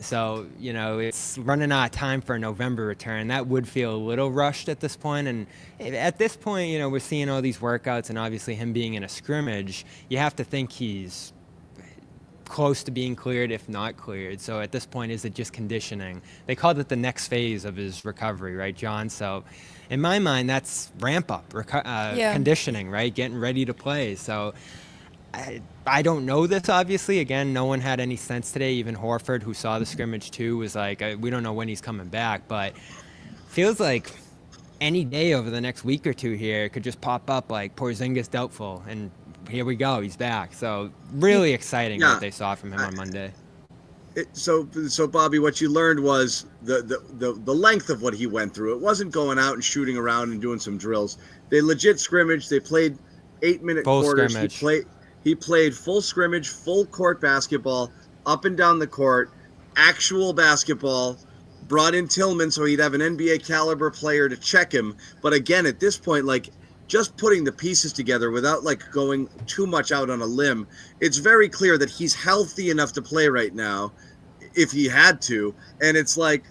it's running out of time for a November return. That would feel a little rushed at this point. And at this point, we're seeing all these workouts, and obviously him being in a scrimmage, you have to think he's close to being cleared, if not cleared. So at this point, is it just conditioning? They called it the next phase of his recovery, right, John? So in my mind, that's ramp up, conditioning, right? Getting ready to play. So I don't know this, obviously. Again, no one had any sense today. Even Horford, who saw the scrimmage too, was like, we don't know when he's coming back. But feels like any day over the next week or two here, it could just pop up like Porzingis doubtful, and here we go, he's back. So really exciting what they saw from him on Monday. So Bobby, what you learned was the length of what he went through. It wasn't going out and shooting around and doing some drills. They legit scrimmage. They played 8-minute quarters. Scrimmage. He played full scrimmage, full court basketball, up and down the court, actual basketball, brought in Tillman so he'd have an NBA caliber player to check him. But again, at this point, like, just putting the pieces together without like going too much out on a limb, it's very clear that he's healthy enough to play right now if he had to. And it's like,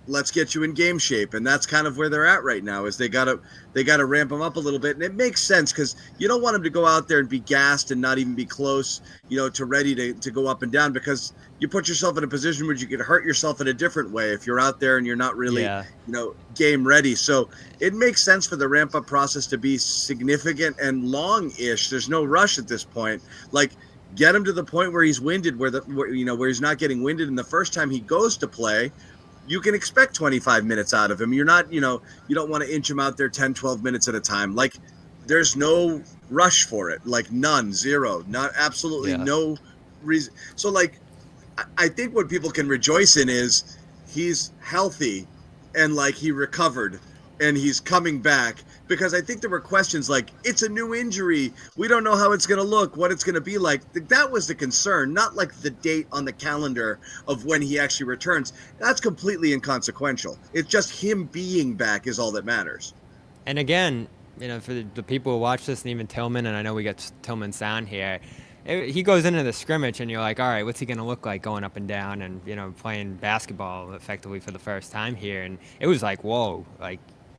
let's get you in game shape. And that's kind of where they're at right now, is they gotta ramp him up a little bit. And it makes sense, because you don't want him to go out there and be gassed and not even be close, to ready to go up and down, because you put yourself in a position where you could hurt yourself in a different way if you're out there and you're not really, game ready. So it makes sense for the ramp up process to be significant and long-ish. There's no rush at this point. Like, get him to the point where he's winded, where he's not getting winded. And the first time he goes to play, you can expect 25 minutes out of him. You're not, you don't want to inch him out there 10, 12 minutes at a time. Like, there's no rush for it. Like, none, zero, not absolutely no reason. So, like, I think what people can rejoice in is he's healthy and, like, he recovered and he's coming back. Because I think there were questions like, it's a new injury, we don't know how it's going to look, what it's going to be like. That was the concern, not like the date on the calendar of when he actually returns. That's completely inconsequential. It's just him being back is all that matters. And again, for the people who watch this, and even Tillman, and I know we got Tillman sound here, he goes into the scrimmage and you're like, all right, what's he going to look like going up and down and, playing basketball effectively for the first time here? And it was like, whoa, like,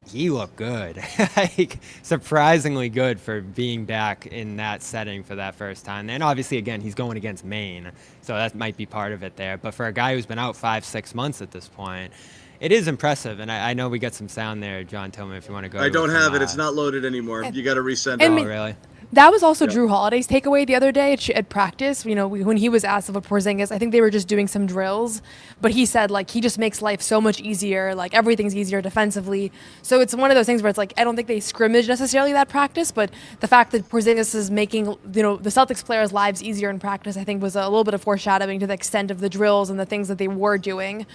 he looked good, like surprisingly good for being back in that setting for that first time. And obviously, again, he's going against Maine, so that might be part of it there. But for a guy who's been out 5-6 months at this point, it is impressive. And I know we got some sound there, John Tillman, if you want to go. I don't have it. It's not loaded anymore. You got to resend it. And Oh, really? That was also Drew Holiday's takeaway the other day at practice. You know, when he was asked about Porzingis, I think they were just doing some drills, but he said, like, he just makes life so much easier. Like, everything's easier defensively. So it's one of those things where it's like, I don't think they scrimmage necessarily that practice, but the fact that Porzingis is making, you know, the Celtics players' lives easier in practice, I think was a little bit of foreshadowing to the extent of the drills and the things that they were doing.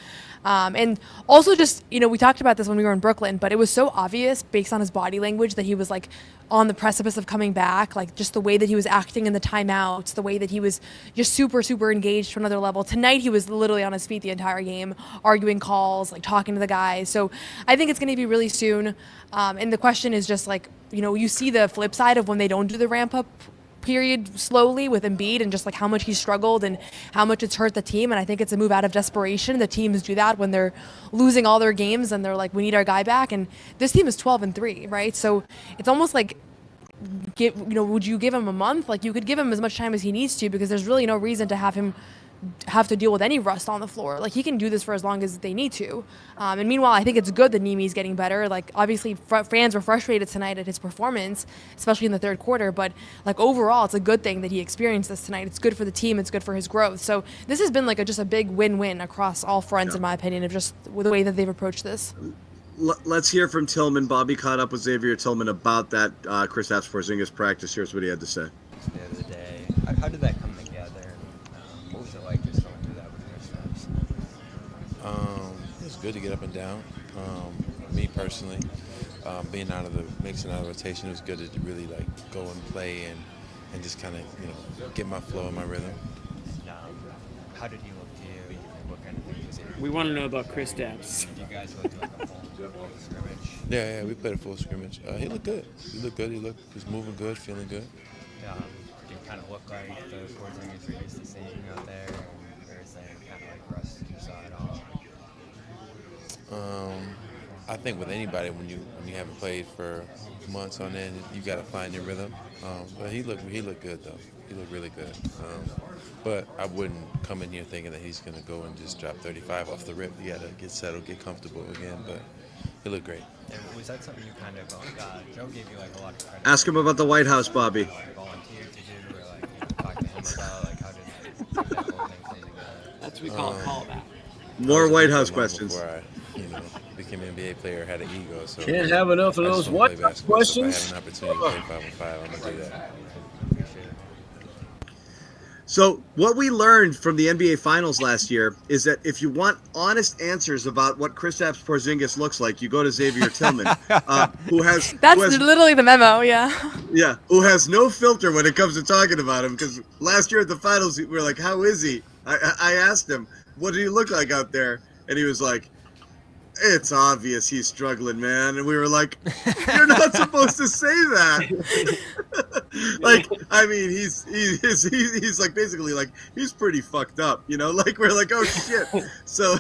And also just, you know, we talked about this when we were in Brooklyn, but it was so obvious based on his body language that he was like on the precipice of coming back, like just the way that he was acting in the timeouts, the way that he was just super, super engaged to another level. Tonight, he was literally on his feet the entire game, arguing calls, like talking to the guys. So I think it's going to be really soon. And the question is just like, you know, you see the flip side of when they don't do the ramp up period slowly with Embiid and just like how much he struggled and how much it's hurt the team. And I think it's a move out of desperation. The teams do that when they're losing all their games and they're like, we need our guy back. And this team is 12-3, right? So it's almost like, would you give him a month? Like, you could give him as much time as he needs to, because there's really no reason to have him have to deal with any rust on the floor. Like, he can do this for as long as they need to. And meanwhile, I think it's good that Nimi's getting better. Like, obviously fans were frustrated tonight at his performance, especially in the third quarter, but like overall, it's a good thing that he experienced this tonight. It's good for the team. It's good for his growth. So this has been like just a big win-win across all fronts, in my opinion, of just the way that they've approached this. Let's hear from Tillman. Bobby caught up with Xavier Tillman about that Kristaps Porzingis practice. Here's what he had to say. The other day, how did that come together? What was it like just going through that with Kristaps? It was good to get up and down. Me personally, mixing out of the rotation, it was good to really like go and play and just kind of get my flow and my rhythm. How did he look to you? What kind of things was he? We want to know about Kristaps. Did you guys look like a full scrimmage? Yeah, we played a full scrimmage. He looked good. He was moving good, feeling good. Did it kind of look like the Porzingis we're used to seeing out there, or is there kind of like rust you saw it all? I think with anybody, when you haven't played for months on end, you got to find your rhythm. But he looked good though. He looked really good. But I wouldn't come in here thinking that he's going to go and just drop 35 off the rip. You got to get settled, get comfortable again. But he looked great. And was that something you kind of Joe gave you like a lot of credit? Ask him about the White House, Bobby. Volunteered to do, or like talk to him about like how did that whole thing play together? That's what we call a callback. More White House questions. Before I became an NBA player, had an ego. So Can't have enough of those White House questions. So if I have an opportunity to play 5-on-5, I'm gonna do that. So what we learned from the NBA Finals last year is that if you want honest answers about what Kristaps Porzingis looks like, you go to Xavier Tillman, who has literally the memo, yeah. Yeah, who has no filter when it comes to talking about him. Because last year at the Finals, we were like, "How is he?" I asked him, "What do you look like out there?" And he was like, "It's obvious he's struggling, man." And we were like, "You're not supposed to say that." Like, I mean, he's like basically like he's pretty fucked up, Like we're like, "Oh shit." So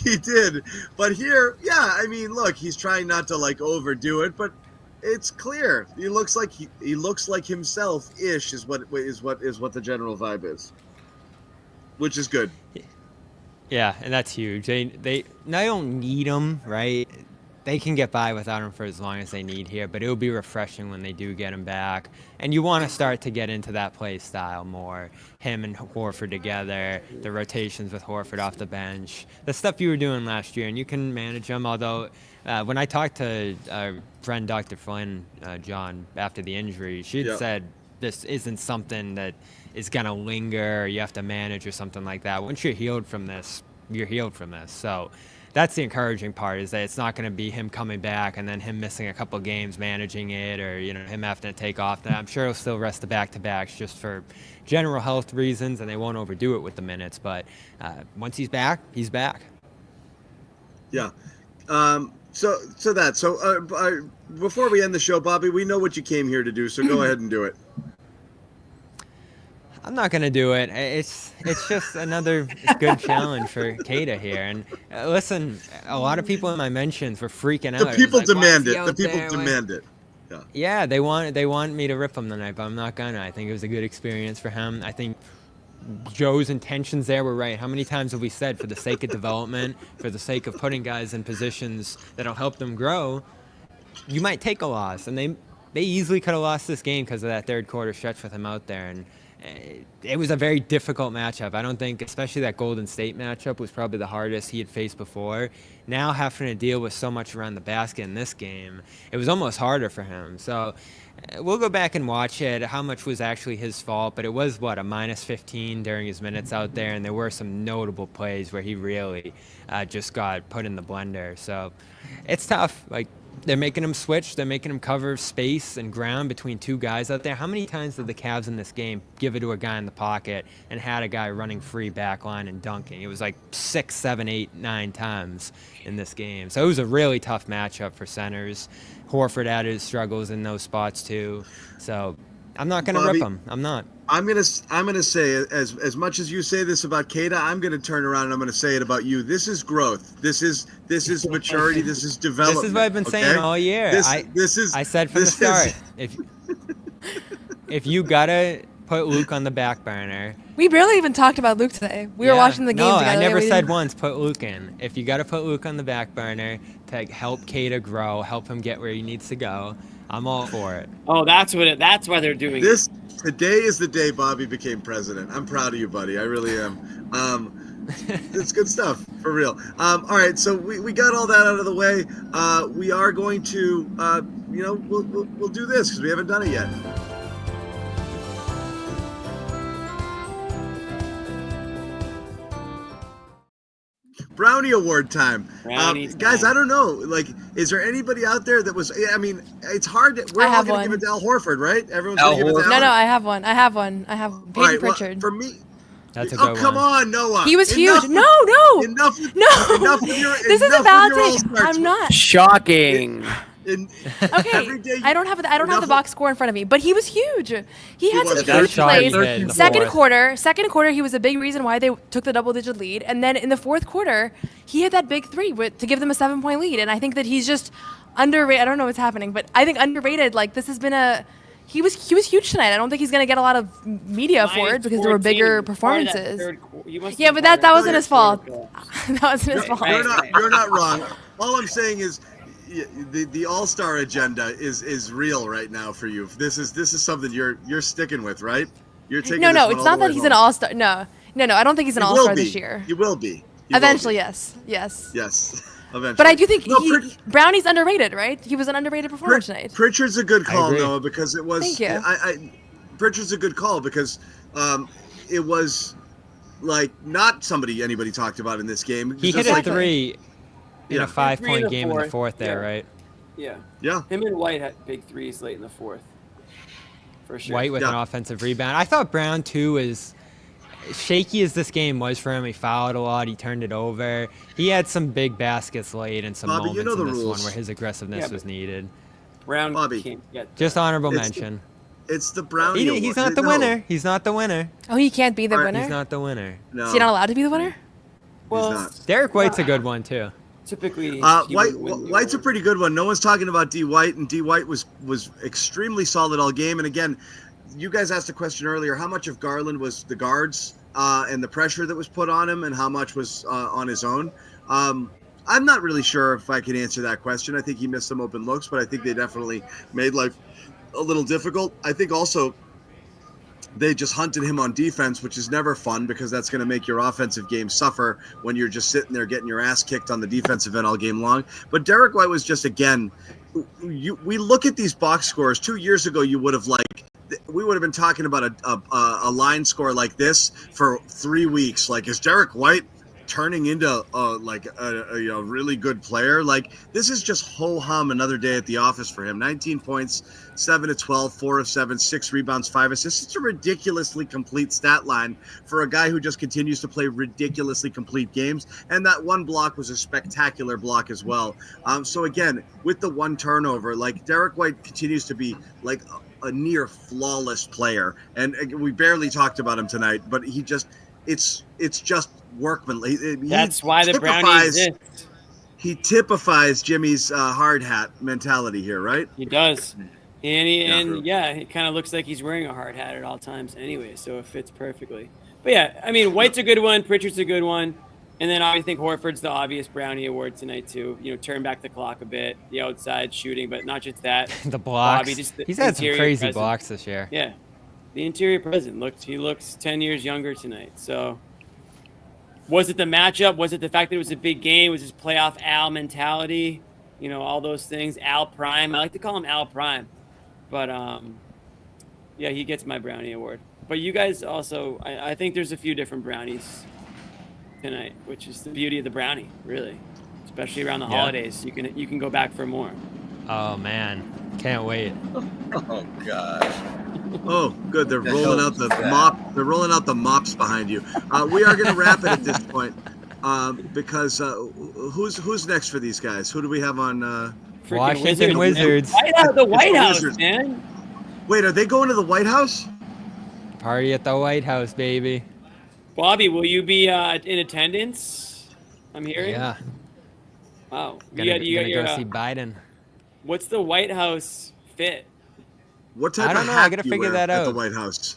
he did, but here, yeah, I mean, look, he's trying not to like overdo it, but it's clear he looks like he looks like himself-ish is what the general vibe is, which is good. Yeah, and that's huge. They don't need him, right? They can get by without him for as long as they need here, but it'll be refreshing when they do get him back. And you want to start to get into that play style more. Him and Horford together, the rotations with Horford off the bench, the stuff you were doing last year, and you can manage them. Although when I talked to our friend Dr. Flynn, John, after the injury, she had said this isn't something that is going to linger or you have to manage or something like that. Once you're healed from this, you're healed from this. So that's the encouraging part, is that it's not going to be him coming back and then him missing a couple games managing it, or him having to take off. I'm sure he'll still rest the back-to-backs just for general health reasons, and they won't overdo it with the minutes. But once he's back, he's back. Yeah. So before we end the show, Bobby, we know what you came here to do, so go ahead and do it. I'm not gonna do it. It's just another good challenge for Keita here. And listen, a lot of people in my mentions were freaking out. The people It was like, "Why is demand he it. The out people there? Why-" demand it. Yeah. Yeah, they want me to rip him tonight, but I'm not gonna. I think it was a good experience for him. I think Joe's intentions there were right. How many times have we said, for the sake of development, for the sake of putting guys in positions that'll help them grow, you might take a loss, and they easily could have lost this game because of that third quarter stretch with him out there, and it was a very difficult matchup. I don't think, especially that Golden State matchup, was probably the hardest he had faced before. Now having to deal with so much around the basket in this game, it was almost harder for him. So we'll go back and watch it, how much was actually his fault, but it was, a -15 during his minutes out there, and there were some notable plays where he really just got put in the blender. So it's tough. Like, they're making him switch. They're making him cover space and ground between two guys out there. How many times did the Cavs in this game give it to a guy in the pocket and had a guy running free back line and dunking? It was like 6, 7, 8, 9 times in this game. So it was a really tough matchup for centers. Horford had his struggles in those spots too. So I'm not going to rip him. I'm not. I'm gonna say, as much as you say this about Keita, I'm gonna turn around and I'm gonna say it about you. This is growth. This is maturity. This is development. This is what I've been saying all year. I said from the start, if you gotta put Luke on the back burner. We barely even talked about Luke today. We were watching the game no, together. I never We said didn't- once put Luke in. If you got to put Luke on the back burner to help Keita grow, help him get where he needs to go, I'm all for it. Oh, that's why they're doing this. Today is the day Bobby became president. I'm proud of you, buddy. I really am. It's good stuff, for real. All right, so we got all that out of the way. We are going to, we'll do this because we haven't done it yet. Brownie Award time. Guys, I don't know. Like, is there anybody out there that was, I mean, it's hard. We're all going to give it to Al Horford, right? Everyone's going to give it to Al. No, I have one. I have Peyton Pritchard. For me, that's a good one. Come on, Noah. He was huge. No. Enough with your, this is a valid take. I'm not. Shocking. Okay, I don't have the box score in front of me, but he was huge. He had some huge plays. plays. Second quarter, he was a big reason why they took the double-digit lead, and then in the fourth quarter, he hit that big three to give them a 7-point lead. And I think that he's just underrated. I don't know what's happening, but I think underrated. Like, this has been he was huge tonight. I don't think he's gonna get a lot of media for it because there were bigger performances. Yeah, but that wasn't his fault. That wasn't his fault. You're not wrong. All I'm saying is, the All-Star agenda is real right now for you. This is something you're sticking with, right? You're taking No, it's not that he's an All-Star. No, I don't think he's an All-Star this year. He will be. Eventually, yes. Yes. Eventually. But I do think Brownie's underrated, right? He was an underrated performer tonight. Pritchard's a good call, Noah, because it was. Thank you. Pritchard's a good call because it was like not somebody anybody talked about in this game. He hit a three. In a 5-point game in the fourth there, right? Yeah. Yeah. Him and White had big threes late in the fourth. For sure. White with an offensive rebound. I thought Brown, too, as shaky as this game was for him. He fouled a lot. He turned it over. He had some big baskets late and some moments in this one where his aggressiveness was needed. Brown can't get just honorable mention. It's the Brownie Award. He's not the winner. He's not the winner. Oh, he can't be the winner? He's not the winner. No. Is he not allowed to be the winner? Well, Derek White's a good one, too. Typically, White's a pretty good one. No one's talking about D. White, and D. White was extremely solid all game. And again, you guys asked a question earlier: how much of Garland was the guards and the pressure that was put on him, and how much was on his own? I'm not really sure if I can answer that question. I think he missed some open looks, but I think they definitely made life a little difficult. I think also they just hunted him on defense, which is never fun because that's going to make your offensive game suffer when you're just sitting there getting your ass kicked on the defensive end all game long. But Derek White was just, again, we look at these box scores. 2 years ago, we would have been talking about a line score like this for 3 weeks. Like, is Derek White turning into a really good player? Like, this is just ho-hum another day at the office for him. 19 points, 7 of 12, 4 of 7, 6 rebounds, 5 assists. It's a ridiculously complete stat line for a guy who just continues to play ridiculously complete games. And that one block was a spectacular block as well. So again, with the one turnover, like, Derek White continues to be like a near flawless player, and we barely talked about him tonight, but it's just workmanly. That's why the Brownie exists. He typifies Jimmy's hard hat mentality here, right? He does. And it kind of looks like he's wearing a hard hat at all times anyway, so it fits perfectly. But yeah, I mean, White's a good one, Pritchard's a good one, and then I think Horford's the obvious Brownie award tonight too. Turn back the clock a bit, the outside shooting, but not just that. The blocks. Bobby, just He's had some crazy presence. blocks this year. Yeah, the interior presence he looks 10 years younger tonight. So, was it the matchup? Was it the fact that it was a big game? Was his playoff Al mentality? All those things. Al Prime. I like to call him Al Prime. But, yeah, he gets my Brownie award. But you guys also, I think there's a few different Brownies tonight, which is the beauty of the Brownie, really. Especially around the holidays. You can go back for more. Oh, man. Can't wait. Oh, gosh. Oh, good. They're rolling out the mop. They're rolling out the mops behind you. We are going to wrap it at this point because who's next for these guys? Who do we have on? Washington Wizards. The White House, man. Wait, are they going to the White House? Party at the White House, baby. Bobby, will you be in attendance? I'm hearing. Yeah. Wow. Gonna go see Biden. What's the White House fit? What type I don't of know. hat I gotta do you figure wear that at the out. White House?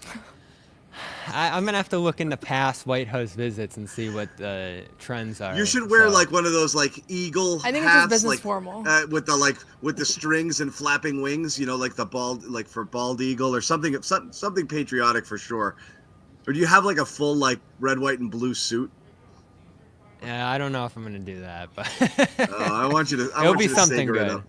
I'm gonna have to look into past White House visits and see what the trends are. You should wear like one of those like eagle I think hats, it's just business like formal. with the strings and flapping wings. Like the bald, for bald eagle or something patriotic for sure. Or do you have like a full like red, white, and blue suit? Yeah, I don't know if I'm gonna do that, but I want you to. It'll be something good.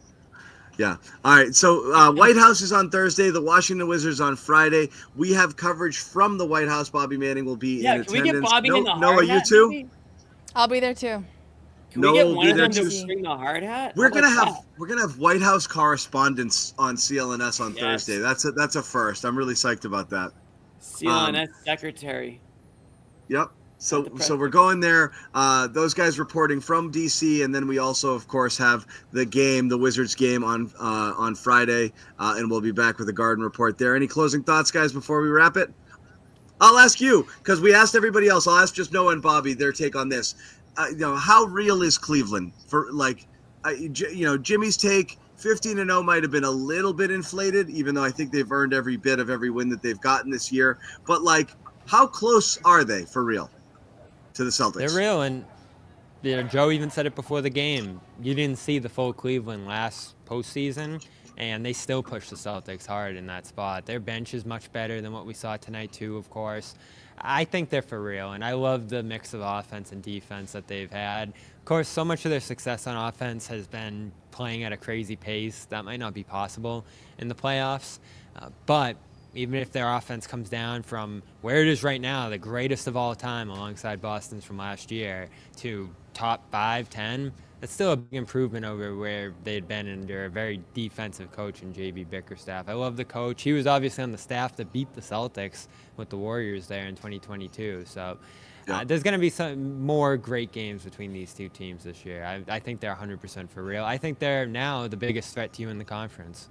Yeah. All right. So White House is on Thursday. The Washington Wizards on Friday. We have coverage from the White House. Bobby Manning will be in attendance. Can we get Bobby in the hard Noah, hat? you too? Maybe? I'll be there too. Can we Noah get will one be of there them to too. bring the hard hat? We're How about gonna have White House correspondents on CLNS on Thursday. That's a first. I'm really psyched about that. CLNS secretary. Yep. So we're going there. Those guys reporting from DC, and then we also, of course, have the game, the Wizards game on Friday, and we'll be back with a Garden report there. Any closing thoughts, guys, before we wrap it? I'll ask you because we asked everybody else. I'll ask just Noah and Bobby their take on this. How real is Cleveland for Jimmy's take? 15-0 might have been a little bit inflated, even though I think they've earned every bit of every win that they've gotten this year. But how close are they for real to the Celtics? They're real, and Joe even said it before the game. You didn't see the full Cleveland last postseason, and they still pushed the Celtics hard in that spot. Their bench is much better than what we saw tonight, too, of course. I think they're for real, and I love the mix of offense and defense that they've had. Of course, so much of their success on offense has been playing at a crazy pace. That might not be possible in the playoffs, but even if their offense comes down from where it is right now, the greatest of all time alongside Boston's from last year, to top 5, 10, that's still a big improvement over where they had been under a very defensive coach in J.B. Bickerstaff. I love the coach. He was obviously on the staff that beat the Celtics with the Warriors there in 2022. So there's going to be some more great games between these two teams this year. I think they're 100% for real. I think they're now the biggest threat to you in the conference.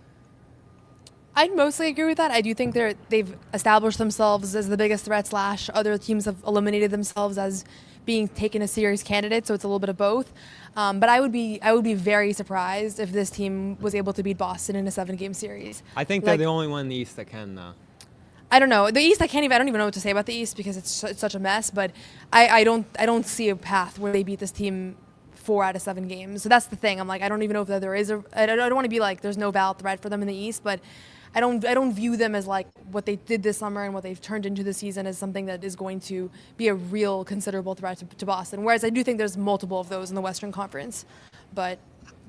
I'd mostly agree with that. I do think they've established themselves as the biggest threat / other teams have eliminated themselves as being taken as serious candidates, so it's a little bit of both. But I would be very surprised if this team was able to beat Boston in a 7-game series. I think they're the only one in the East that can, though. I don't know. The East, I don't even know what to say about the East because it's such a mess, but I don't see a path where they beat this team 4 out of 7 games. So that's the thing. I'm like, I don't even know if there is I don't want to be like there's no valid threat for them in the East, but I don't view them as like what they did this summer and what they've turned into this season as something that is going to be a real considerable threat to Boston. Whereas I do think there's multiple of those in the Western Conference, but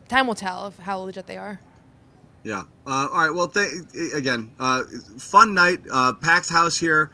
time will tell of how legit they are. Yeah. All right. Well, again, fun night, packed house here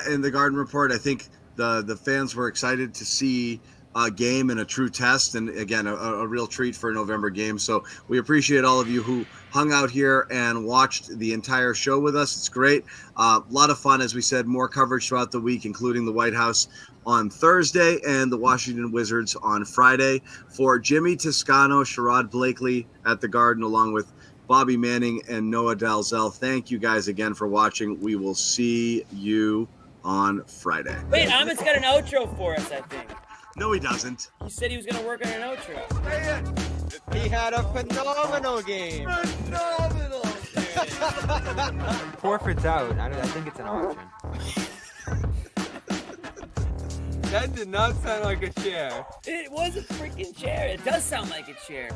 in the Garden Report. I think the fans were excited to see a game and a true test, and again, a real treat for a November game. So we appreciate all of you who hung out here and watched the entire show with us. It's great. A lot of fun, as we said, more coverage throughout the week, including the White House on Thursday and the Washington Wizards on Friday. For Jimmy Toscano, Sherrod Blakely at the Garden, along with Bobby Manning, and Noa Dalzell. Thank you guys again for watching. We will see you on Friday. Wait, Amit's got an outro for us, I think. No, he doesn't. He said he was going to work on an outro. He had a phenomenal game. Phenomenal game. Horford's out. I think it's an option. That did not sound like a chair. It was a freaking chair. It does sound like a chair.